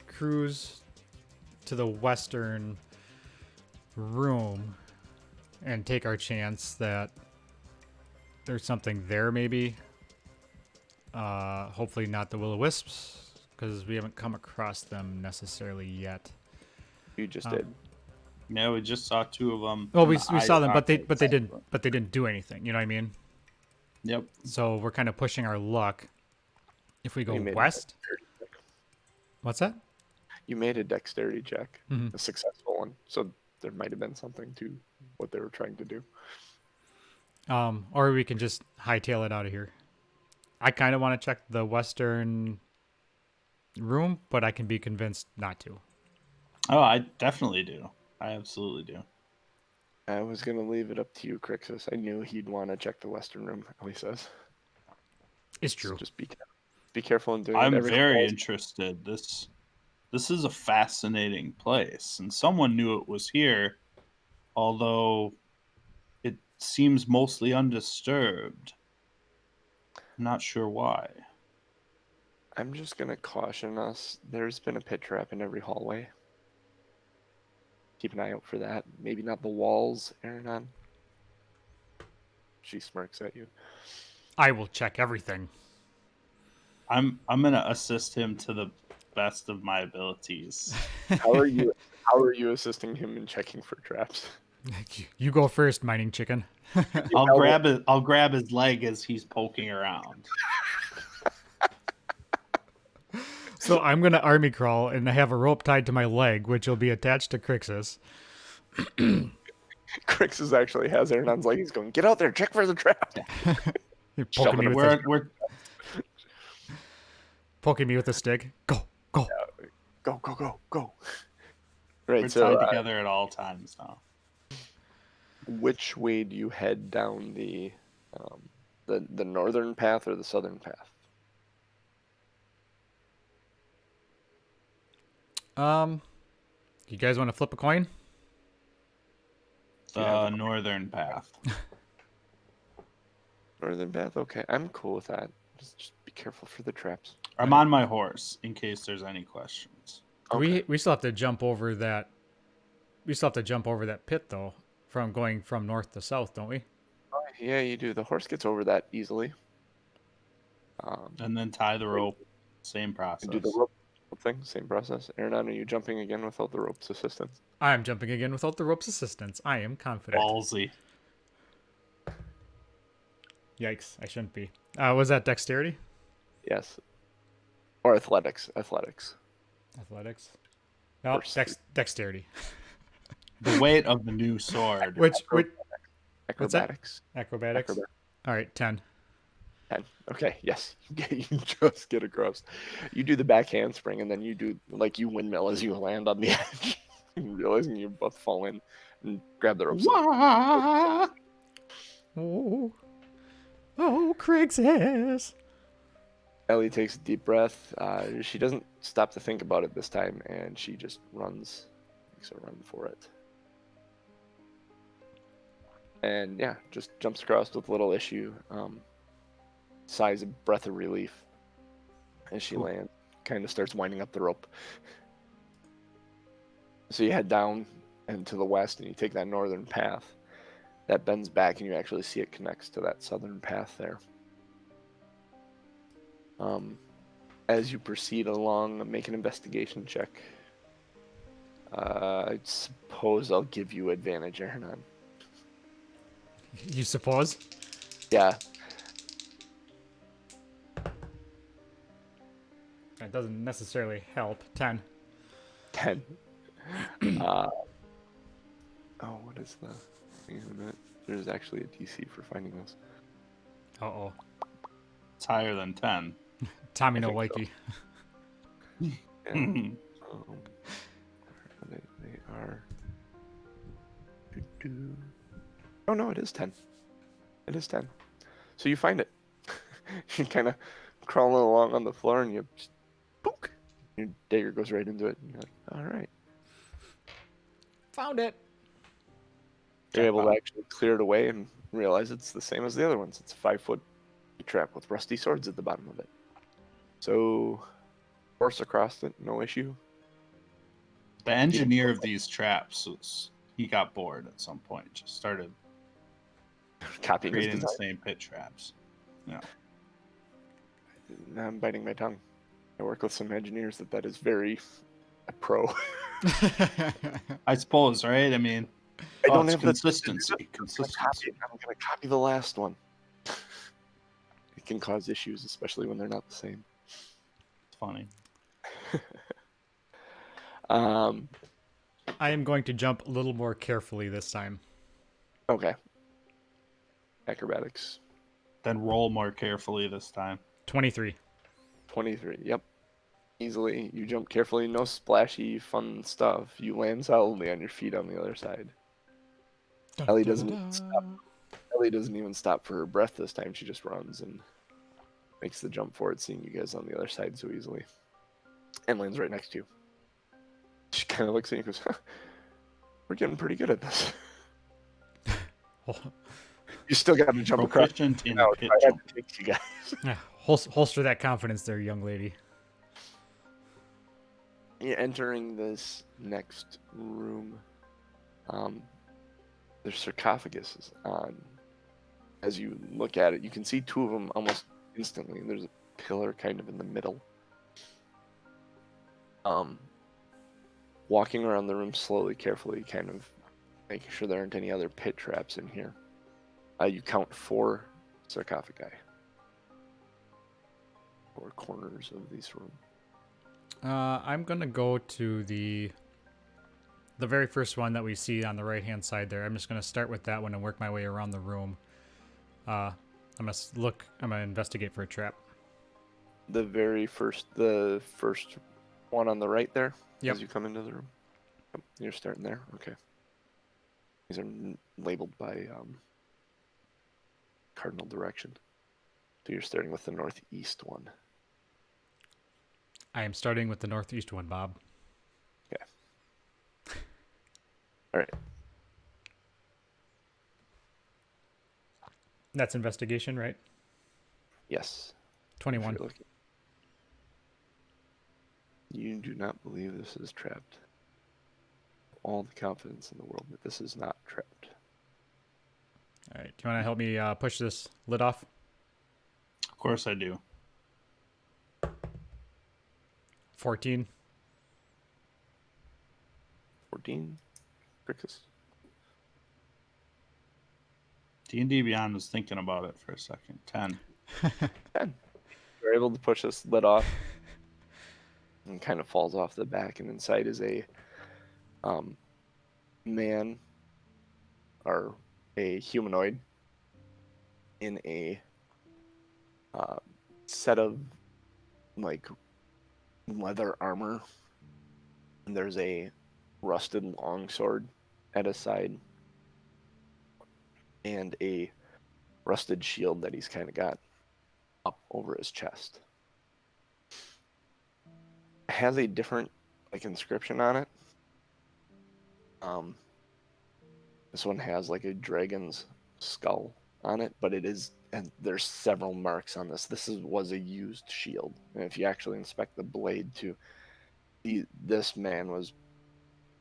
cruise to the western room and take our chance that there's something there, maybe. Hopefully not the will-o-wisps, because we haven't come across them necessarily yet. You just did. Yeah, we just saw two of them. Oh, we saw them, but they didn't do anything. You know what I mean? Yep. So we're kind of pushing our luck. If we go You made a west, dexterity check. what's that? You made a dexterity check, Mhm. a successful one. So there might have been something to what they were trying to do. Or we can just hightail it out of here. I kind of want to check the western room, but I can be convinced not to. Oh, I definitely do. I absolutely do. I was gonna leave it up to you, Krixis. I knew he'd want to check the western room. Ellie says, It's So true. just be careful in doing it. I'm Every very call- interested. This is a fascinating place, and someone knew it was here, although it seems mostly undisturbed. I'm not sure why. I'm just gonna caution us. There's been a pit trap in every hallway. Keep an eye out for that. Maybe not the walls, Aronan. She smirks at you. I will check everything. I'm gonna assist him to the best of my abilities. How are you? How are you assisting him in checking for traps? You go first, mining chicken. I'll grab his leg as he's poking around. So I'm gonna army crawl and have a rope tied to my leg, which will be attached to Krixis. Krixis actually has Aronan's leg. He's going, get out there, check for the trap. You're Shoving poking me, it with We're poking me with a stick. Go, go. Go, go, go, go. Right, We're so tied together at all times now. which way do you head down the northern path or the southern path? You guys want to flip a coin? The northern path. Northern path? Okay, I'm cool with that. Just be careful for the traps. I'm on my horse in case there's any questions. Okay. We still have to jump over that. We still have to jump over that pit though, from going from north to south, don't we? Yeah, you do. The horse gets over that easily. And then tie the rope. Same process. And do the rope thing, same process. Aronan, are you jumping again without the rope's assistance? I am jumping again without the rope's assistance. I am confident. Ballsy. Yikes! I shouldn't be. Was that dexterity? Yes. Or athletics. Athletics. Athletics. No, dexterity. The weight of the new sword. Which what's that? Acrobatics. Acrobatics. All right, 10. 10. Okay, yes. You just get across. You do the back handspring, and then you do, like, you windmill as you land on the edge. Realizing you both fall in and grab the ropes. Oh, Krixis. Ellie takes a deep breath. She doesn't stop to think about it this time, and she just runs. Makes a run for it. And yeah, just jumps across with little issue. Sighs a breath of relief as she lands. Kind of starts winding up the rope. So you head down and to the west, and you take that northern path. That bends back, and you actually see it connects to that southern path there. As you proceed along, make an investigation check. I suppose I'll give you advantage, Aronan. You suppose? Yeah. That doesn't necessarily help. 10. 10. What is the thing in a minute? There's actually a DC for finding this. Uh-oh. It's higher than 10. Tommy I no think likey. Yeah. They are. Oh no, it is 10. It is 10. So you find it. You kind of crawling along on the floor, and you just poke. Your dagger goes right into it, and you're like, all right. Found it. You're able to actually clear it away and realize it's the same as the other ones. It's a 5-foot trap with rusty swords at the bottom of it. So, horse across it, no issue. The engineer of these traps, he got bored at some point. Just started Copying his creating the design. same pit traps. Yeah. Now I'm biting my tongue. I work with some engineers that is very a pro. I suppose, right? I mean, I don't have consistency. I'm Consistency. going to copy the last one. It can cause issues, especially when they're not the same. It's funny. I am going to jump a little more carefully this time. Okay. Acrobatics. Then roll more carefully this time. 23. 23. Yep. Easily. You jump carefully. No splashy, fun stuff. You land solidly on your feet on the other side. Ellie doesn't stop. Ellie doesn't even stop for her breath this time. She just runs and makes the jump forward, seeing you guys on the other side so easily. And lands right next to you. She kind of looks at you and goes, huh, we're getting pretty good at this. You still got to jump across. Proficient in Now, pit I had jump. to take you guys. Yeah, holster that confidence there, young lady. You're entering this next room. There's sarcophaguses on. As you look at it, you can see two of them almost instantly. There's a pillar kind of in the middle. Walking around the room slowly, carefully, kind of making sure there aren't any other pit traps in here. You count 4 sarcophagi. 4 corners of this room. I'm gonna go to the very first one that we see on the right hand side there. I'm just gonna start with that one and work my way around the room. I'm gonna investigate for a trap. The first one on the right there Yep. as you come into the room. Yep, you're starting there. Okay. These are labeled by cardinal direction. So you're starting with the northeast one. I am starting with the northeast one, Bob. Okay. All right. That's investigation, right? Yes. If 21. you're looking. You do not believe this is trapped. All the confidence in the world that this is not trapped. All right. Do you want to help me push this lid off? Of course I do. 14. 14. Krixis. D&D Beyond was thinking about it for a second. 10. 10. You're able to push this lid off. And kind of falls off the back, and inside is a man or a humanoid in a set of like leather armor, and there's a rusted longsword at his side and a rusted shield that he's kind of got up over his chest. It has a different like inscription on it. This one has like a dragon's skull on it, but it is, and there's several marks on this. Was a used shield, and if you actually inspect the blade too, this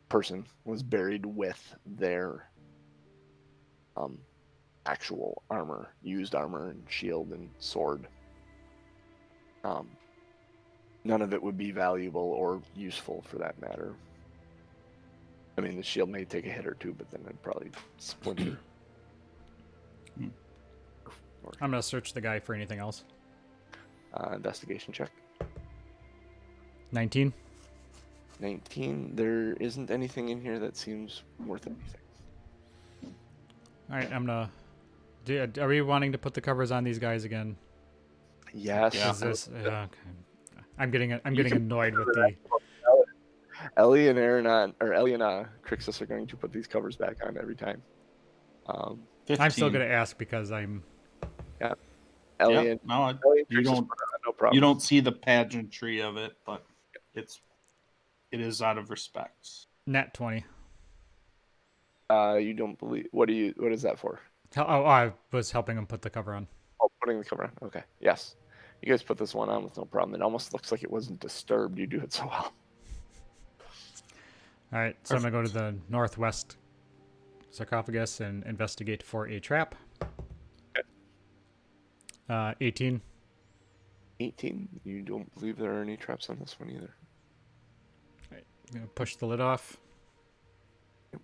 person was buried with their actual armor, used armor and shield and sword. None of it would be valuable or useful for that matter. I mean, the shield may take a hit or two, but then it'd probably splinter. I'm going to search the guy for anything else. Investigation check. 19. 19. There isn't anything in here that seems worth anything. All right, I'm going to... Are we wanting to put the covers on these guys again? Yes. Yeah. Is this... okay. I'm getting annoyed with the... Ellie and Aronan, or Ellie and Krixis are going to put these covers back on every time. 15. I'm still going to ask because I'm... Yeah. Ellie Yeah, and no, Ellie and you Krixis don't. put it on, no problem. You don't see the pageantry of it, but it is out of respect. Nat 20. You don't believe. What is that for? Oh, I was helping him put the cover on. Oh, putting the cover on. Okay. Yes. You guys put this one on with no problem. It almost looks like it wasn't disturbed. You do it so well. All right, so I'm going to go to the northwest sarcophagus and investigate for a trap. Okay. 18. 18. You don't believe there are any traps on this one either. All right, I'm going to push the lid off. Yep.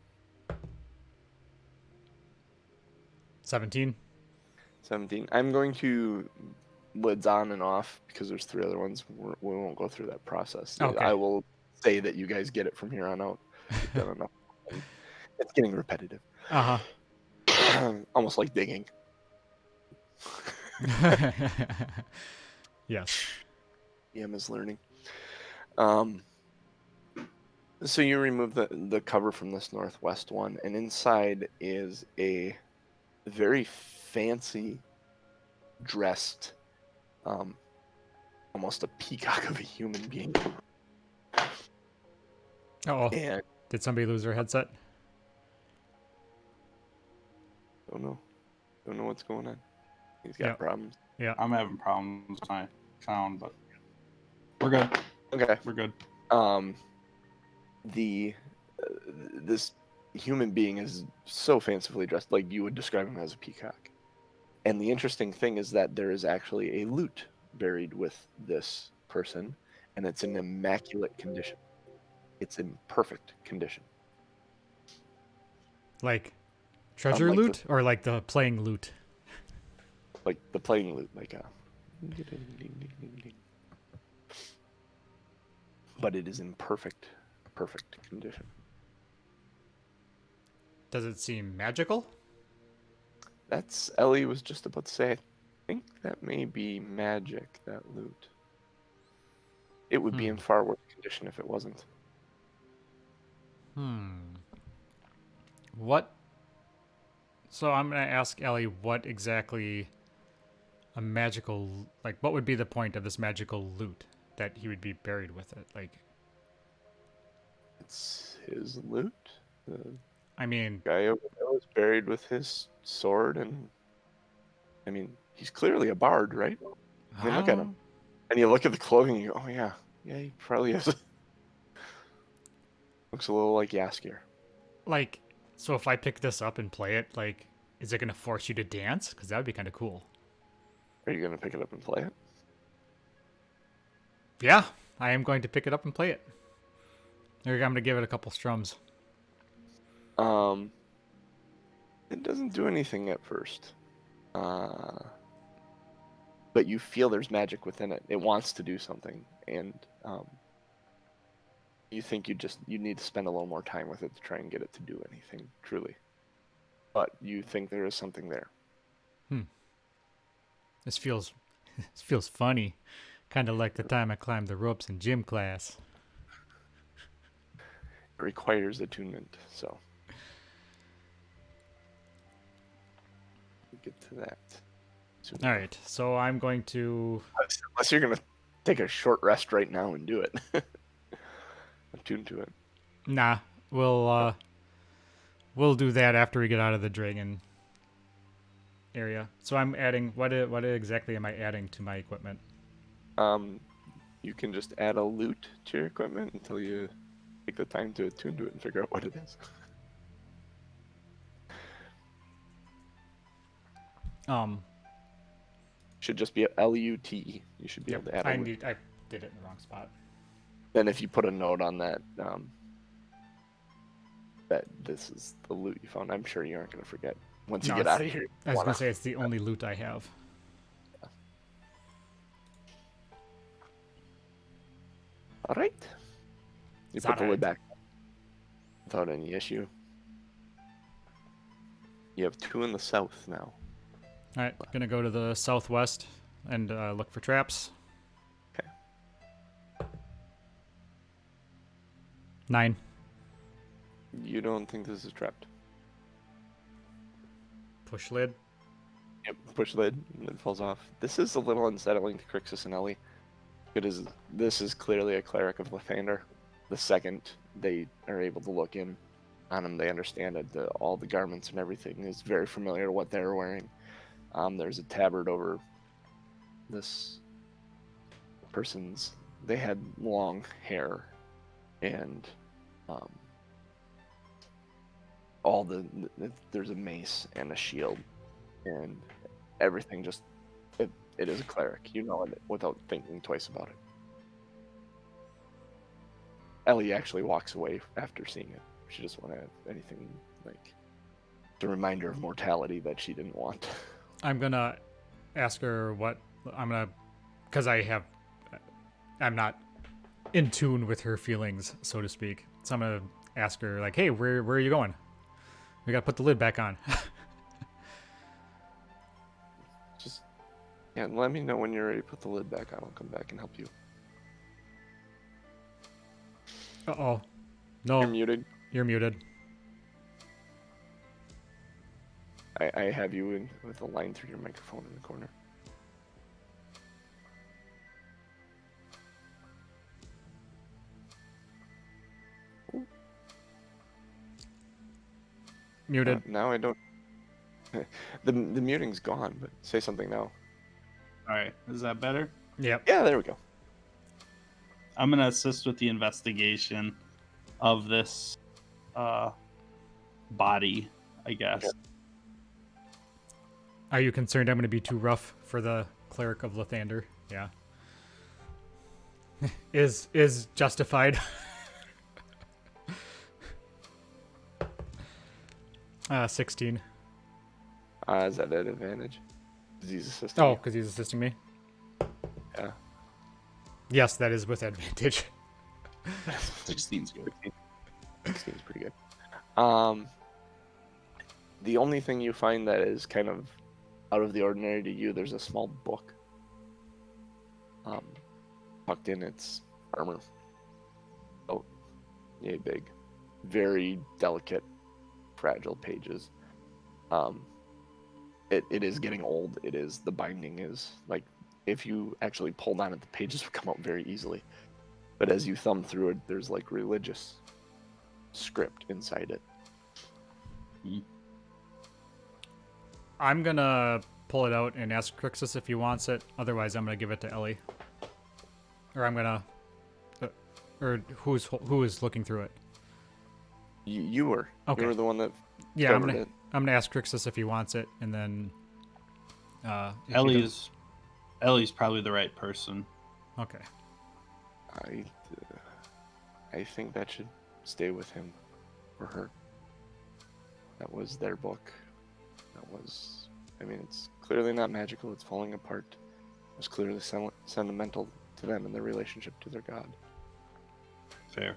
17. 17. I'm going to lids on and off because there's 3 other ones. We won't go through that process. Okay. I will say that you guys get it from here on out. You've done enough. It's getting repetitive. Almost like digging. Yes. EM is learning. So you remove the cover from this northwest one, and inside is a very fancy dressed, almost a peacock of a human being. Oh, And did somebody lose their headset? don't know what's going on. He's got Yep. problems. Yeah. I'm having problems with my sound, but we're good. Okay. We're good. This human being is so fancifully dressed, like you would describe him as a peacock. And the interesting thing is that there is actually a lute buried with this person, and it's in immaculate condition. It's in perfect condition. Like treasure Like loot or like the playing loot? Like the playing lute, like a. But it is in perfect condition. Does it seem magical? That's Ellie was just about to say. I think that may be magic. That lute. It would be in far worse condition condition if it wasn't. What? So I'm gonna ask Ellie what exactly a magical, like, what would be the point of this magical loot that he would be buried with it? Like, It's his loot. The I mean, guy over there was buried with his sword, and I mean, he's clearly a bard, right? I mean, look at him. And you look at the clothing, and you go, "Oh yeah, yeah, he probably is." Looks a little like Yaskir. Like, so if I pick this up and play it, like, is it gonna force you to dance? Because that would be kind of cool. Are you gonna pick it up and play it? Yeah, I am going to pick it up and play it. I'm gonna give it a couple strums. It doesn't do anything at first. But you feel there's magic within it. It wants to do something, and you think you need to spend a little more time with it to try and get it to do anything truly. But you think there is something there. This feels funny, kind of like the time I climbed the ropes in gym class. It requires attunement, so we'll get to that soon. All right, so I'm going to. Unless you're gonna take a short rest right now and do it. Attune to it. Nah, we'll do that after we get out of the dragon area. So I'm adding what exactly am I adding to my equipment? You can just add a loot to your equipment until you take the time to attune to it and figure out what it is. Should just be a LUT. You should be able to add a loot. I did it in the wrong spot. Then if you put a note on that, that this is the loot you found, I'm sure you aren't going to forget once you get out of here. I was going to say it's the only loot I have. Yeah. All right. You put the lid back without any issue. You have 2 in the south now. All right, gonna go to the southwest and look for traps. Okay. 9. You don't think this is trapped? Push lid. Yep. Push lid, and it falls off. This is a little unsettling to Krixis and Ellie. This is clearly a cleric of Lathander. The second they are able to look in on him, they understand it. All the garments and everything is very familiar to what they're wearing. There's a tabard over this person's. They had long hair, and there's a mace and a shield, and everything just it is a cleric. You know it without thinking twice about it. Ellie actually walks away after seeing it. She doesn't want to have anything like the reminder of mortality that she didn't want. I'm gonna ask her what because I'm not in tune with her feelings, so to speak. So I'm gonna ask her like, "Hey, where are you going? We gotta put the lid back on." Just let me know when you're ready to put the lid back on. I'll come back and help you. Uh-oh. No. You're muted. You're muted. I have you in with a line through your microphone in the corner. Muted. Now I don't. the muting's gone, but say something now. All right, is that better? Yep. Yeah, there we go. I'm gonna assist with the investigation of this body, I guess. Okay. Are you concerned I'm going to be too rough for the cleric of Lathander? Yeah. is justified. 16. Is that an advantage? Because he's assisting. Oh, because he's assisting me? Yeah. Yes, that is with advantage. 16's good. 16's pretty good. The only thing you find that is kind of out of the ordinary to you, there's a small book tucked in its armor. yay big, very delicate, fragile pages. It is getting old. The binding is like, if you actually pulled on it, the pages would come out very easily. But as you thumb through it, there's like religious script inside it. I'm gonna pull it out and ask Krixis if he wants it. Otherwise, I'm gonna give it to Ellie. Or I'm gonna, or who is looking through it? You were. Okay. You were the one that. Yeah, covered it. I'm gonna ask Krixis if he wants it, and then. If he Ellie's probably the right person. Okay. I think that should stay with him or her. That was their book. That was. I mean, it's clearly not magical. It's falling apart. It was clearly sentimental to them and their relationship to their god. Fair.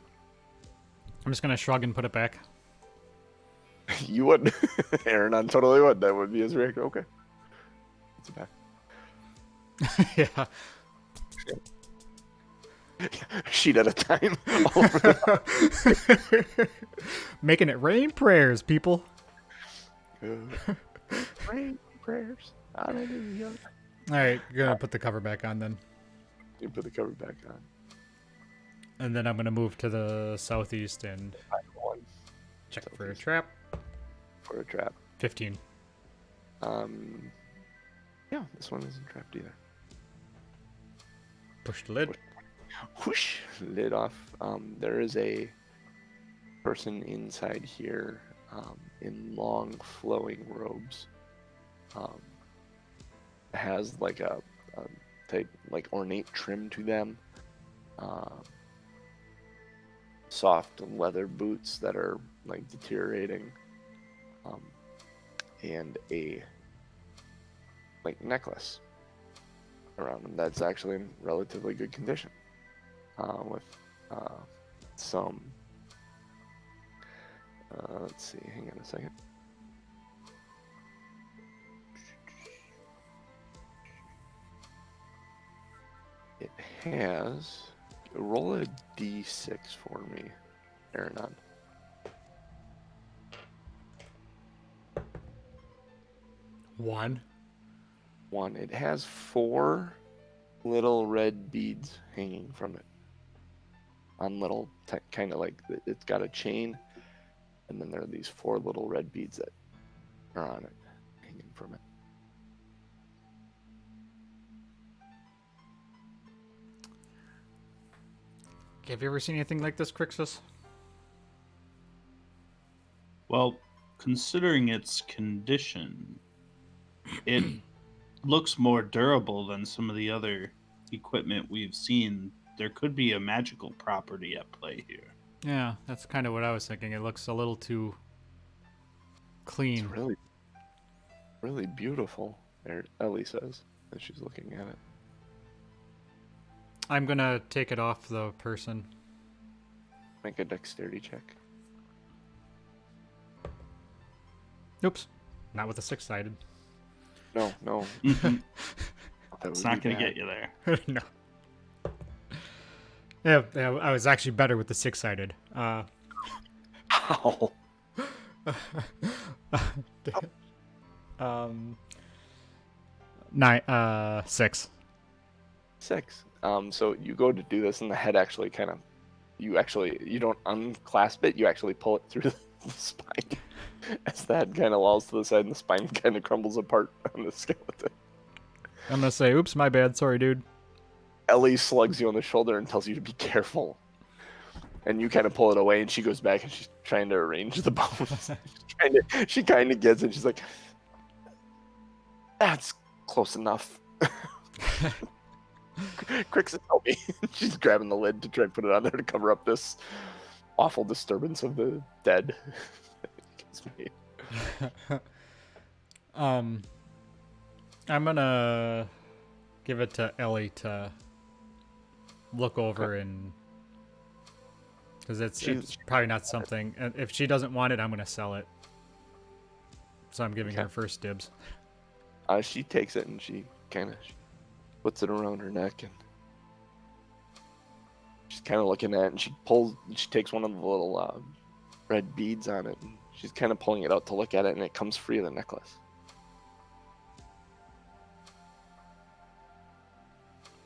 I'm just gonna shrug and put it back. You would. Aronan totally would. That would be his reaction. Okay. It's back. Yeah. Sheet at a time. Making it rain prayers, people. Rain prayers. Hallelujah. All right, gonna put the cover back on then, You put the cover back on. and then I'm gonna move to the southeast and One check for a Southeast. trap. for a trap. 15. Yeah, this one isn't trapped either. Push the lid. Whoosh, lid off. There is a person inside here in long flowing robes. Has like a type like ornate trim to them. Soft leather boots that are like deteriorating. And a like necklace around them that's actually in relatively good condition. With some let's see, hang on a second. It has roll a d6 for me, Aronan. One. It has 4 little red beads hanging from it on little kind of like it's got a chain, and then there are these 4 little red beads that are on it hanging from it. Have you ever seen anything like this, Krixis? Well, considering its condition, it looks more durable than some of the other equipment we've seen. There could be a magical property at play here. Yeah, that's kind of what I was thinking. It looks a little too clean. It's really, really beautiful, Ellie says as she's looking at it. I'm gonna take it off the person. Make a dexterity check. Oops. Not with a 6-sided. No. Mhm. That It's would not be going to bad. get you there. No. Yeah, I was actually better with the 6-sided. Ow. 6. 6. So you go to do this, and the head actually you don't unclasp it. You actually pull it through the spine. As the head kind of lolls to the side, and the spine kind of crumbles apart on the skeleton. I'm gonna say, oops, my bad. Sorry, dude. Ellie slugs you on the shoulder and tells you to be careful. And you kind of pull it away, and she goes back, and she's trying to arrange the bones. She kind of gets it. She's like, "That's close enough." Krixis, help me. She's grabbing the lid to try and put it on there to cover up this awful disturbance of the dead. It's me. I'm gonna give it to Ellie to look over and because it's probably not something. And if she doesn't want it, I'm gonna sell it. So I'm giving her first dibs. She takes it and she puts it around her neck, and she's kind of looking at it, and she takes one of the little red beads on it, and she's kind of pulling it out to look at it, and it comes free of the necklace.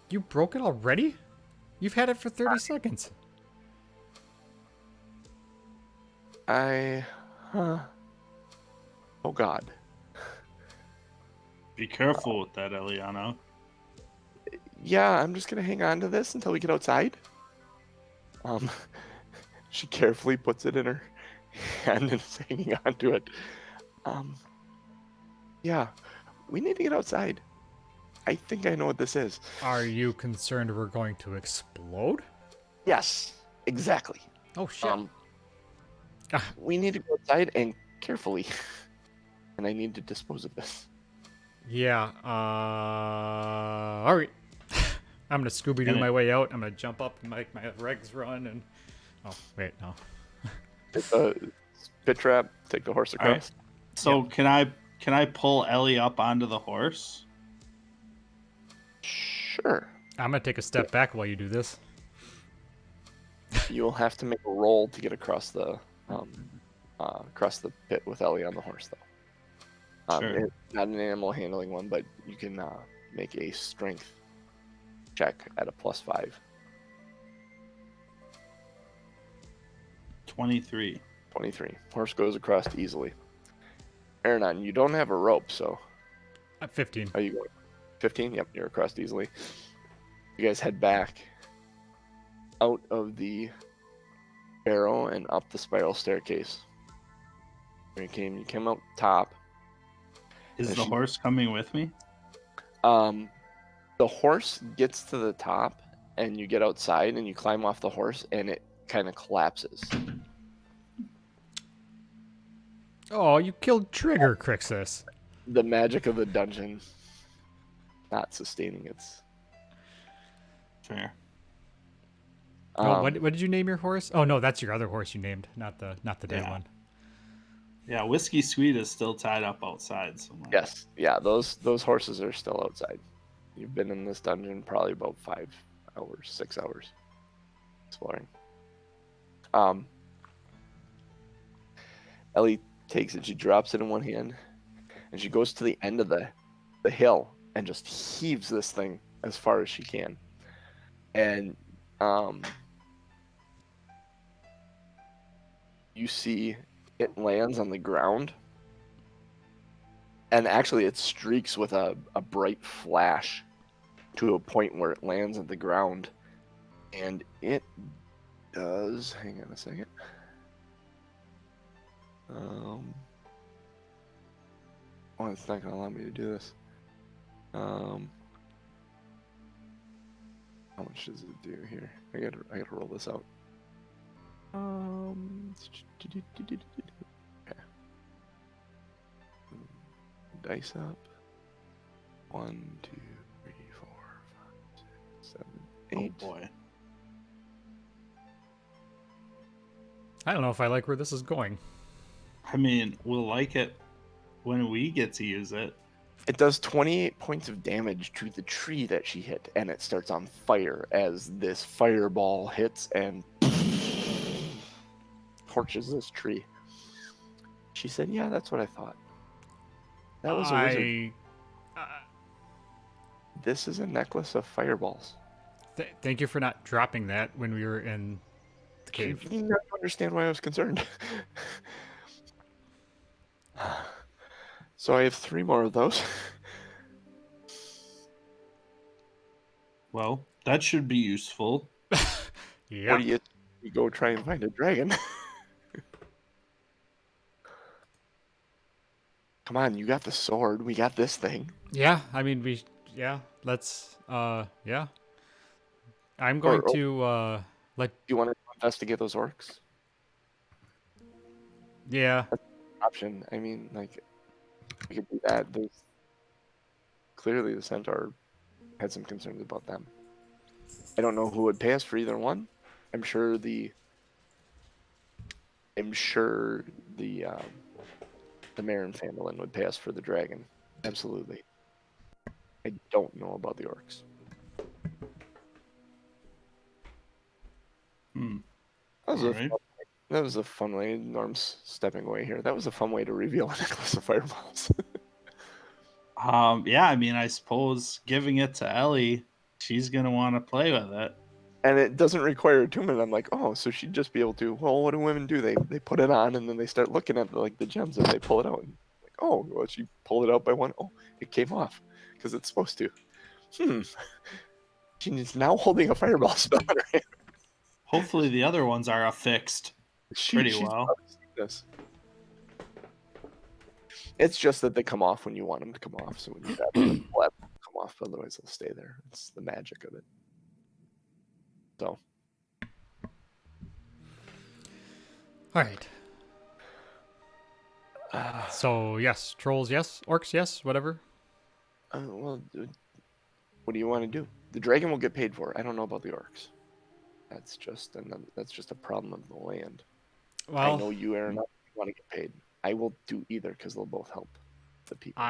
You broke it already? You've had it for 30 seconds. Oh God. Be careful with that, Eliana. Yeah, I'm just gonna hang on to this until we get outside. She carefully puts it in her hand and is hanging on to it. Yeah, we need to get outside. I think I know what this is. Are you concerned we're going to explode? Yes, exactly. Oh, shit. We need to go outside and carefully. And I need to dispose of this. Yeah, all right. I'm going to Scooby-Doo my way out. I'm going to jump up and make my legs run and... Oh, wait, no. Pit trap, take the horse across. Right. So can I pull Ellie up onto the horse? Sure. I'm going to take a step back while you do this. You'll have to make a roll to get across the pit with Ellie on the horse, though. Sure. It's not an animal handling one, but you can make a strength check at a +5. 23. 23. Horse goes across easily. Aronan, you don't have a rope, so... 15. Are you going? 15? Yep, you're across easily. You guys head back out of the barrow and up the spiral staircase. You came up top. Is the horse coming with me? The horse gets to the top, and you get outside, and you climb off the horse, and it kind of collapses. Oh, you killed Trigger, Krixis. The magic of the dungeon not sustaining its... Fair. What did you name your horse? Oh no, that's your other horse you named, not the dead one. Yeah, Whiskey Sweet is still tied up outside somewhere. Yes, yeah, those horses are still outside. You've been in this dungeon probably about 5 hours, 6 hours exploring. Ellie takes it, she drops it in one hand, and she goes to the end of the hill and just heaves this thing as far as she can. And you see it lands on the ground, and actually it streaks with a bright flash to a point where it lands at the ground, and it does... Hang on a second. Oh, it's not gonna allow me to do this. How much does it do here? I gotta roll this out. Okay. Dice up. 1, 2, 3, 4, 5, 6, 7, 8. Oh boy. I don't know if I like where this is going. I mean, we'll like it when we get to use it. It does 28 points of damage to the tree that she hit, and it starts on fire as this fireball hits and torches this tree. She said, "Yeah, that's what I thought. That was a wizard. This is a necklace of fireballs." Thank you for not dropping that when we were in the You cave. didn't understand why I was concerned. So I have 3 more of those. Well, that should be useful. Yeah. Or do you go try and find a dragon? Come on, you got the sword. We got this thing. Yeah, I mean let's yeah. I'm going to Do you want to investigate those orcs? yeah. That's an option. I mean, like, we could do that. There's clearly the centaur had some concerns about them. I don't know who would pay us for either one. I'm sure the Marin family would pay us for the dragon. Absolutely. I don't know about the orcs. was a Alright. that was a fun way. Norm's stepping away here. That was a fun way to reveal a necklace of fireballs. Yeah, I mean, I suppose giving it to Ellie, she's gonna want to play with it. And it doesn't require attunement. I'm like, oh, so she'd just be able to. Well, what do women do? They put it on and then they start looking at like the gems and they pull it out. And like, oh, well, she pulled it out by one. Oh, it came off because it's supposed to. She's now holding a fireball spell in her hand. Hopefully, the other ones are affixed pretty She's well. probably seen this. It's just that they come off when you want them to come off. So when you have them, they'll come off. Otherwise, they'll stay there. It's the magic of it. So. All right. So yes, trolls yes, orcs yes, whatever. Well, what do you want to do? The dragon will get paid for. I don't know about the orcs. That's just a problem of the land. I know Well, you, Aaron, want to get paid. I will do either because they'll both help the people.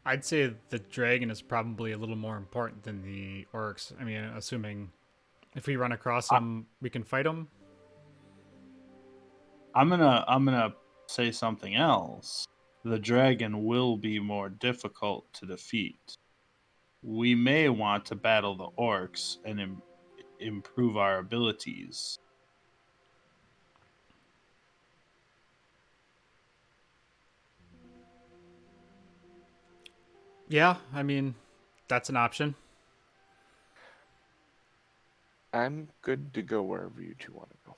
I'd say the dragon is probably a little more important than the orcs. I mean, assuming if we run across them, we can fight them. I'm gonna say something else. The dragon will be more difficult to defeat. We may want to battle the orcs and improve our abilities. Yeah, I mean, that's an option. I'm good to go wherever you two want to go.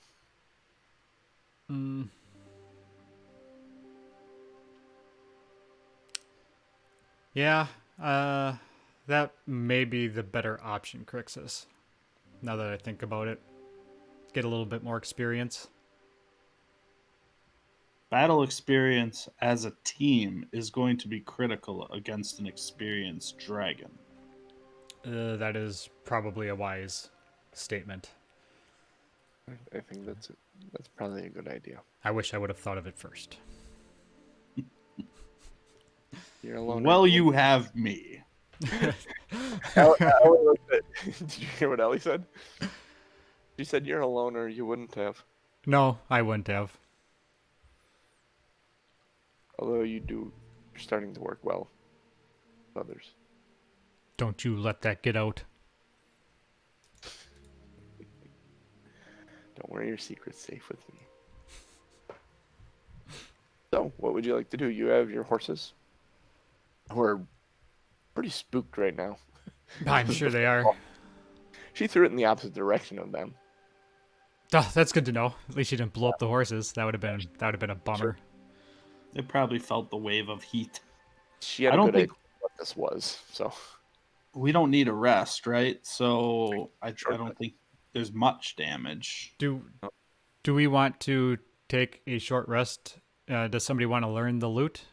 Yeah, that may be the better option, Crixus. Now that I think about it, get a little bit more experience. Battle experience as a team is going to be critical against an experienced dragon. That is probably a wise statement. I think that's probably a good idea. I wish I would have thought of it first. You're alone. Well, you have me. Did you hear what Ellie said? She said you're a loner. You wouldn't have. No, I wouldn't have. Although you're starting to work well with others. Don't you let that get out. Don't worry, your secret's safe with me. So, what would you like to do? You have your horses, who are pretty spooked right now. I'm sure they are. She threw it in the opposite direction of them. Oh, that's good to know. At least you didn't blow up the horses. That would have been a bummer. Sure. They probably felt the wave of heat. She had I a don't good think idea what this was. So we don't need a rest, right? So I Sure. don't think there's much damage. Do we want to take a short rest? Does somebody want to learn the loot?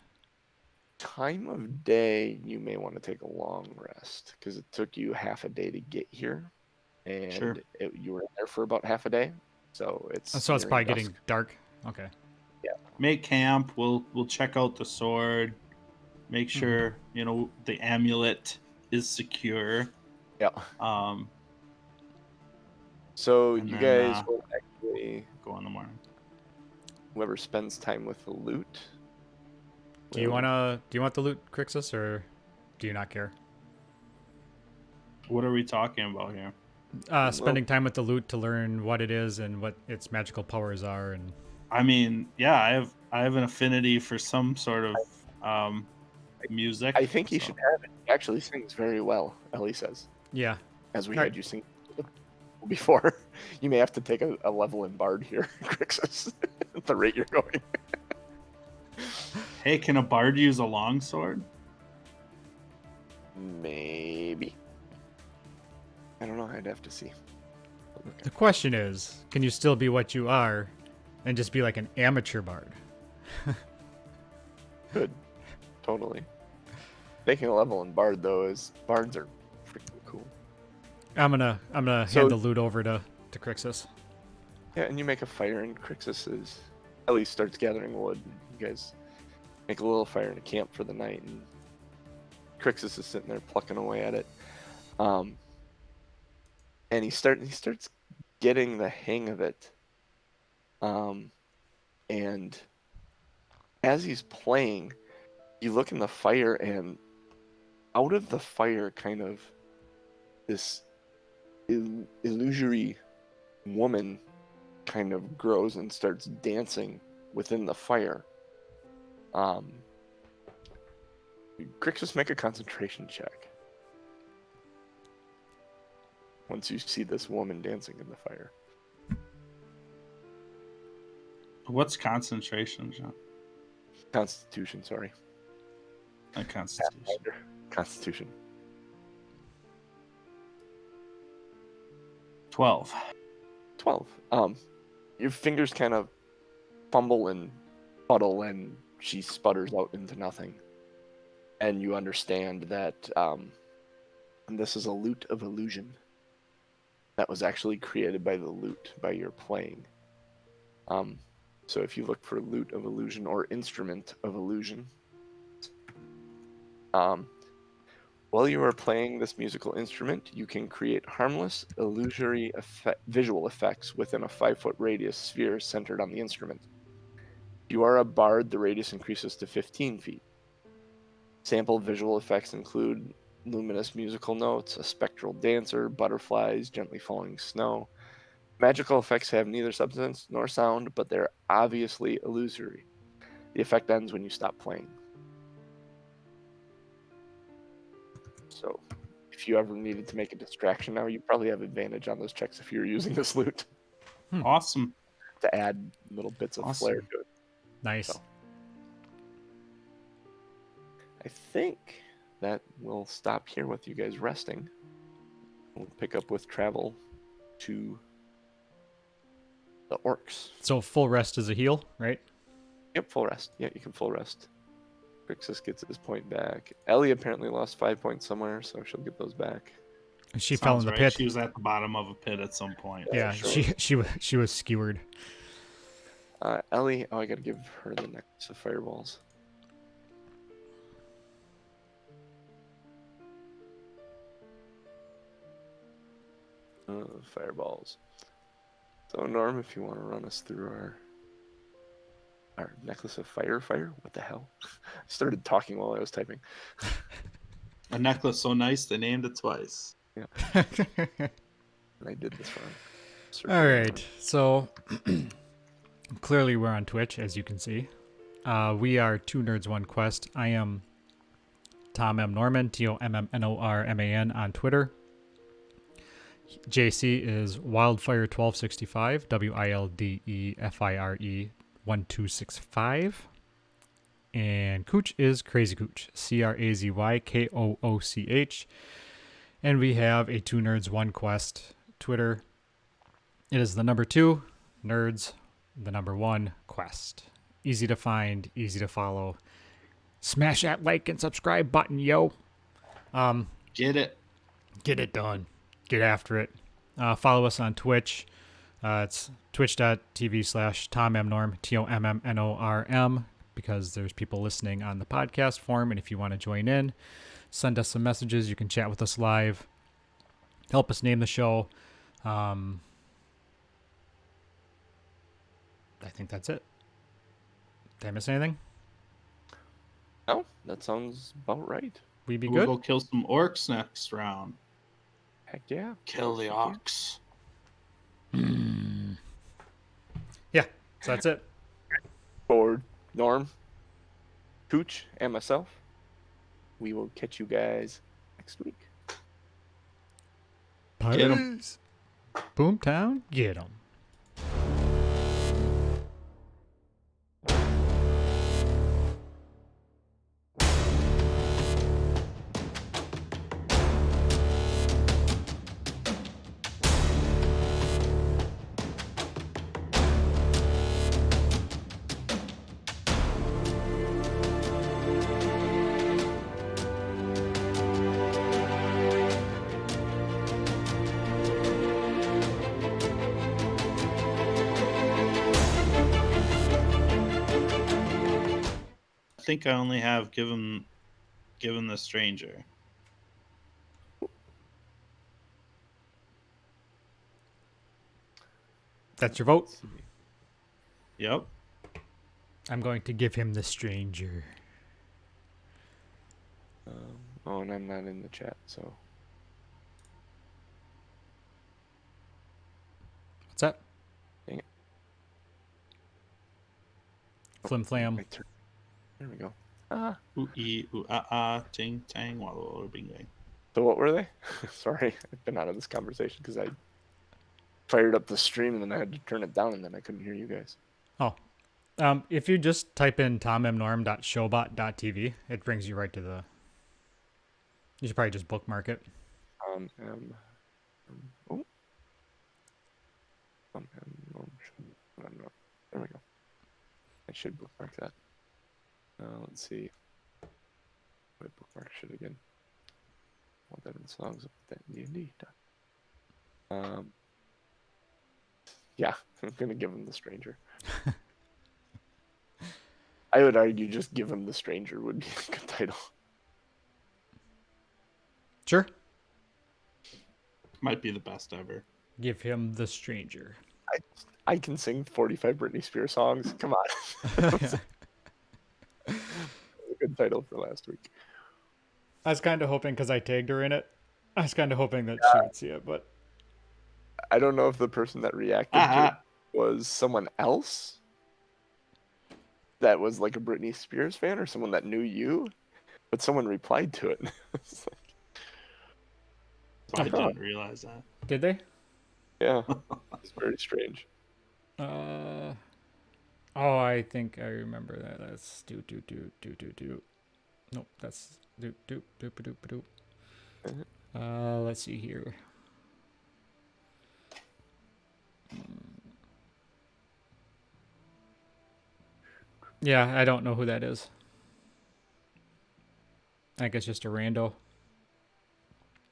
time of day, you may want to take a long rest because it took you half a day to get here, and Sure. you were there for about half a day. So it's So it's probably nearing getting dusk. dark. Okay. Make camp. We'll check out the sword. Make sure the amulet is secure. Yeah. So And you then, guys will actually, go in the morning. whoever spends time with the loot. Do you want the loot, Crixus, or do you not care? What are we talking about here? Spending time with the loot to learn what it is and what its magical powers are, and I mean, yeah, I have an affinity for some sort of music. I think you so- should have it. He actually sings very well, Ellie says, yeah. as we All had right. you sing before. You may have to take a level in Bard here, Crixus, at the rate you're going. Hey, can a bard use a longsword? Maybe. I don't know. I'd have to see. The question is, can you still be what you are, and just be like an amateur bard? Good. Totally. Taking a level in Bard though is bards are freaking cool. I'm gonna So- hand the loot over to Crixus. Yeah, and you make a fire and Crixus is Ellie starts gathering wood. You guys make a little fire in a camp for the night, and Crixus is sitting there plucking away at it. And he starts getting the hang of it. And as he's playing, you look in the fire, and out of the fire, kind of this illusory woman kind of grows and starts dancing within the fire. Krixis, make a concentration check once you see this woman dancing in the fire. What's concentration, John? Constitution, sorry. Constitution. Constitution. 12. 12. Your fingers kind of fumble and puddle, and she sputters out into nothing. And you understand that this is a lute of illusion that was actually created by the lute, by your playing. So if you look for lute of illusion or instrument of illusion, while you are playing this musical instrument, you can create harmless, illusory visual effects within a 5-foot radius sphere centered on the instrument. If you are a bard, the radius increases to 15 feet. Sample visual effects include luminous musical notes, a spectral dancer, butterflies, gently falling snow. Magical effects have neither substance nor sound, but they're obviously illusory. The effect ends when you stop playing. So, if you ever needed to make a distraction now, you probably have advantage on those checks if you're using this lute Awesome. to add little bits of flair to it. Nice. So, I think that we'll stop here with you guys resting. We'll pick up with travel to the orcs. So full rest is a heal, right? Yep, full rest. Yeah, you can full rest. Krixis gets his point back. Ellie apparently lost 5 points somewhere, so she'll get those back. She fell in the pit. She was at the bottom of a pit at some point. Yeah, sure. she was skewered. Ellie, I gotta give her the necklace of fireballs. Fireballs. So Norm, if you want to run us through our necklace of fire, what the hell? I started talking while I was typing. A necklace so nice they named it twice. Yeah. And I did this wrong. All right, so clearly we're on Twitch, as you can see. We are Two Nerds One Quest. I am Tom M. Norman, TOMMNORMAN on Twitter. JC is Wildfire1265, WILDEFIRE 1265. And Cooch is Crazy Cooch, CRAZYKOOCH. And we have a Two Nerds One Quest Twitter. It is the number 2, Nerds, the number 1, Quest. Easy to find, easy to follow. Smash that like and subscribe button, yo. Get it. Get it done. Get after it. Follow us on Twitch. It's twitch.tv/TomMNorm, TOMMNORM, because there's people listening on the podcast form. And if you want to join in, send us some messages. You can chat with us live. Help us name the show. I think that's it. Did I miss anything? No, that sounds about right. We be We'll good? go kill some orcs next round. Heck yeah. Kill the ox. Yeah, so that's it. For Norm, Cooch, and myself, we will catch you guys next week. Get 'em. Boomtown, get 'em. I think I only have given the stranger. That's your vote? Yep. I'm going to give him the stranger. Oh, and I'm not in the chat, so What's that? dang it. Flim flam. My turn. There we go. Ah. Ooh ee ooh ah ah ting tang walla walla bing bang. So what were they? Sorry, I've been out of this conversation because I fired up the stream and then I had to turn it down and then I couldn't hear you guys. Oh. If you just type in tommnorm.showbot.tv, it brings you right to the... You should probably just bookmark it. Oh. There we go. I should bookmark that. Let's see. What bookmark should again? I want that in songs. That in D&D. Yeah, I'm gonna give him the stranger. I would argue just give him the stranger would be a good title. Sure. Might be the best ever. Give him the stranger. I can sing 45 Britney Spears songs. Come on. Yeah. A good title for last week. I was kind of hoping, because I tagged her in it, I was kind of hoping that she would see it, but... I don't know if the person that reacted to it was someone else that was like a Britney Spears fan or someone that knew you, but someone replied to it. It's I didn't realize that. Did they? yeah, it's very strange. Oh, I think I remember that. That's do. Nope, that's do. Let's see here. Yeah, I don't know who that is. I think it's just a rando.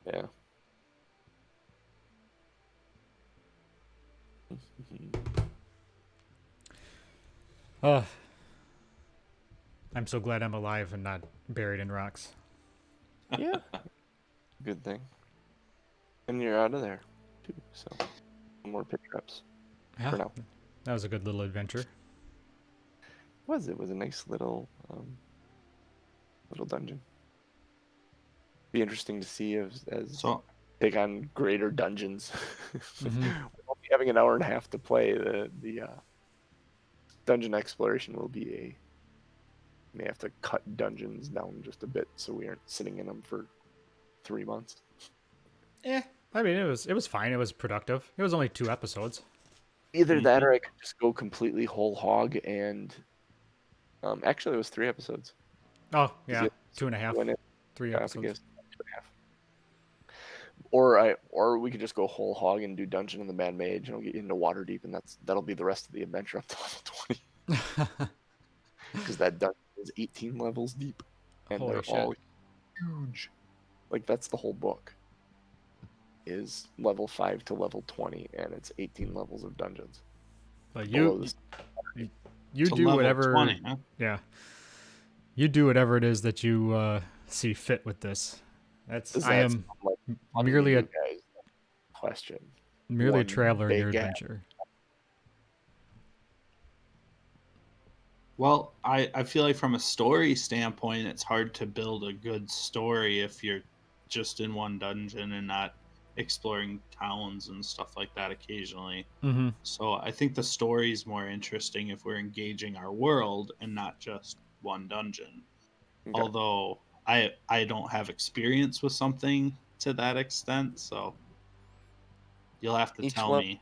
Yeah. I'm so glad I'm alive and not buried in rocks. Yeah. Good thing. And you're out of there, too, so no more pick ups Yeah, for now. that was a good little adventure. It was a nice little dungeon. Be interesting to see as So take on greater dungeons. Mm-hmm. We'll be having an hour and a half to play. The dungeon exploration will be may have to cut dungeons down just a bit so we aren't sitting in them for 3 months. Yeah, I mean it was fine. It was productive. It was only 2 episodes. Either that or I could just go completely whole hog and actually it was 3 episodes. Oh yeah, 2.5, 3 episodes. 2.5. Or we could just go whole hog and do Dungeon of the Mad Mage and I'll get you into Waterdeep and that'll be the rest of the adventure up to level 20. Because that dungeon is 18 levels deep. And Holy they're shit. all huge. Like that's the whole book. Is level 5 to level 20 and it's 18 levels of dungeons. But you do whatever 20, huh? Yeah. You do whatever it is that you see fit with this. I am merely a question. Merely a traveler in your adventure. Well, I feel like from a story standpoint, it's hard to build a good story if you're just in one dungeon and not exploring towns and stuff like that occasionally. Mm-hmm. So I think the story is more interesting if we're engaging our world and not just one dungeon. Okay. Although I don't have experience with something to that extent, so you'll have to tell me.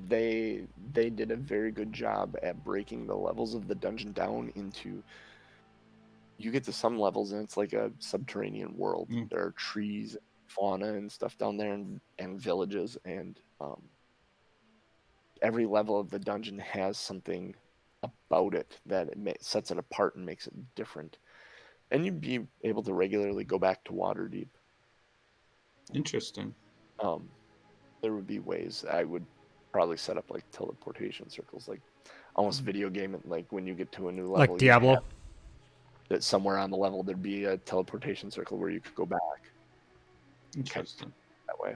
They did a very good job at breaking the levels of the dungeon down into. You get to some levels and it's like a subterranean world. There are trees, fauna, and stuff down there, and villages, and every level of the dungeon has something about it that sets it apart and makes it different. And you'd be able to regularly go back to Waterdeep. Interesting. There would be ways I would probably set up like teleportation circles, like almost video game it, like when you get to a new level. Like Diablo. That somewhere on the level there'd be a teleportation circle where you could go back. Interesting. That way.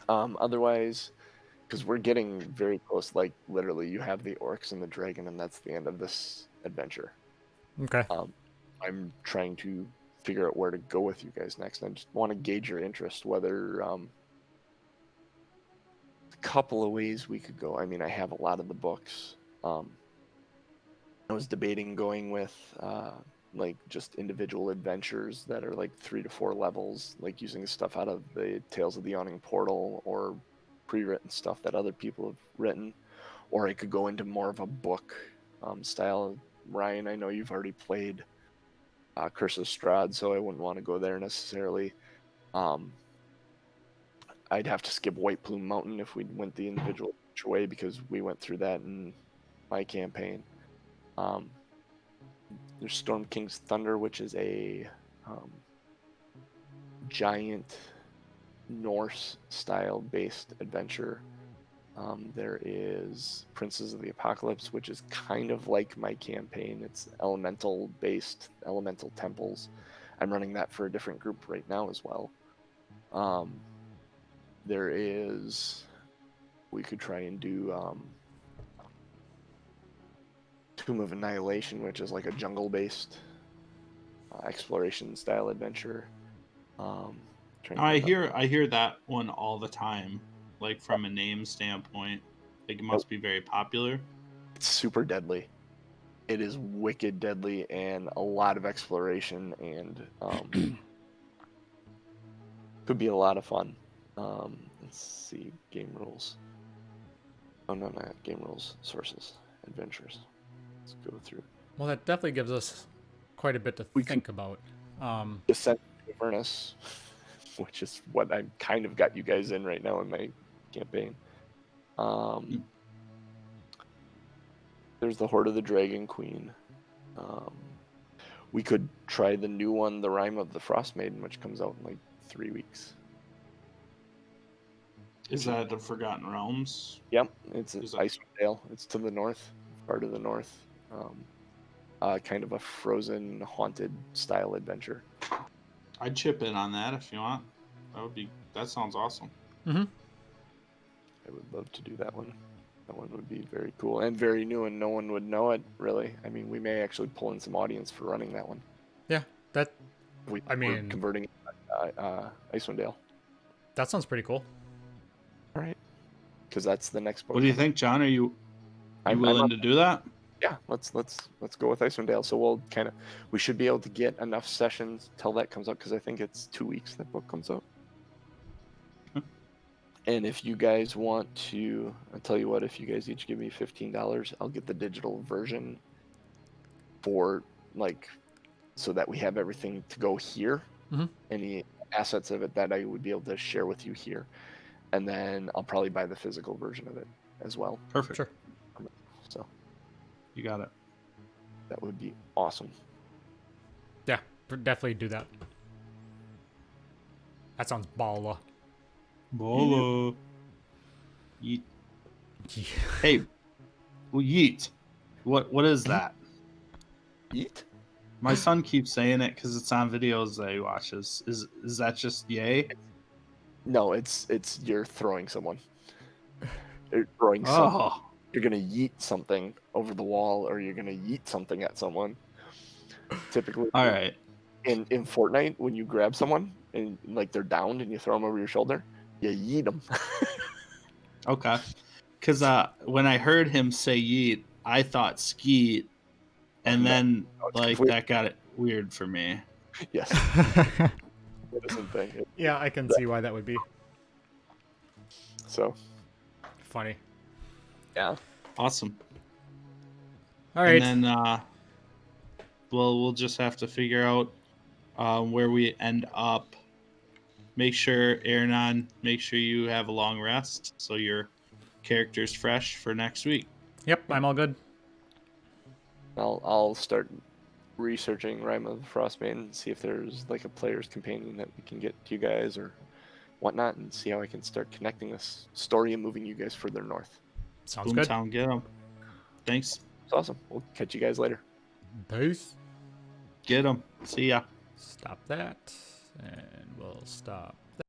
Otherwise, because we're getting very close. Like literally, you have the orcs and the dragon, and that's the end of this adventure. Okay. I'm trying to figure out where to go with you guys next. I just want to gauge your interest. Whether a couple of ways we could go. I mean, I have a lot of the books. I was debating going with like just individual adventures that are like 3 to 4 levels, like using stuff out of the Tales of the Yawning Portal or pre-written stuff that other people have written, or I could go into more of a book style. Ryan, I know you've already played Curse of Strahd, so I wouldn't want to go there necessarily. I'd have to skip White Plume Mountain if we went the individual way, because we went through that in my campaign. There's Storm King's Thunder, which is a giant Norse style based adventure. There is Princes of the Apocalypse, which is kind of like my campaign. It's elemental based, elemental temples. I'm running that for a different group right now as well. There is, we could try and do Tomb of Annihilation, which is like a jungle based exploration style adventure. I hear that one all the time, like from a name standpoint. Like it must be very popular. It's super deadly. It is wicked deadly and a lot of exploration, and could be a lot of fun. Let's see, game rules. Oh no, not game rules. Sources, adventures. Let's go through. Well, that definitely gives us quite a bit to think about. Descent to Avernus, which is what I kind of got you guys in right now in my campaign. There's the Horde of the Dragon Queen. We could try the new one, The Rime of the Frost Maiden, which comes out in like 3 weeks. Is that the Forgotten Realms? Yep, it's Icewind Dale. It's to the north, far to the north. Kind of a frozen, haunted style adventure. I'd chip in on that if you want. That sounds awesome. Mm-hmm. I would love to do that one. That one would be very cool and very new, and no one would know it, really. I mean, we may actually pull in some audience for running that one. Yeah, We're converting Icewind Dale. That sounds pretty cool. All right, because that's the next book. What do you think, John? Are you willing to do that? Yeah, let's go with Icewind Dale. So we'll we should be able to get enough sessions till that comes out, because I think it's 2 weeks that book comes out. And if you guys want to, I'll tell you what, if you guys each give me $15, I'll get the digital version for so that we have everything to go here. Mm-hmm. Any assets of it that I would be able to share with you here. And then I'll probably buy the physical version of it as well. Perfect. Sure. So you got it. That would be awesome. Yeah, definitely do that. That sounds baller. Bolo. Yeet. Hey, well, yeet. What is that? Yeet? My son keeps saying it because it's on videos that he watches. Is that just yay? No, it's you're throwing someone. You're throwing something. You're gonna yeet something over the wall, or you're gonna yeet something at someone. Typically, all right. In Fortnite, when you grab someone and they're downed and you throw them over your shoulder, you yeet them. Okay. Because when I heard him say yeet, I thought skeet, and then that got it weird for me. Yes. Thing. Yeah, I can see why that would be. So. Funny. Yeah. Awesome. All right. And then, we'll just have to figure out where we end up. Make sure, Aronan, you have a long rest so your character's fresh for next week. Yep, I'm all good. I'll start researching Rime of the Frostbane and see if there's a player's companion that we can get to you guys or whatnot, and see how I can start connecting this story and moving you guys further north. Sounds good. Boomtown, get 'em. Thanks. It's awesome. We'll catch you guys later. Peace. Get 'em. See ya. Stop that, and we'll stop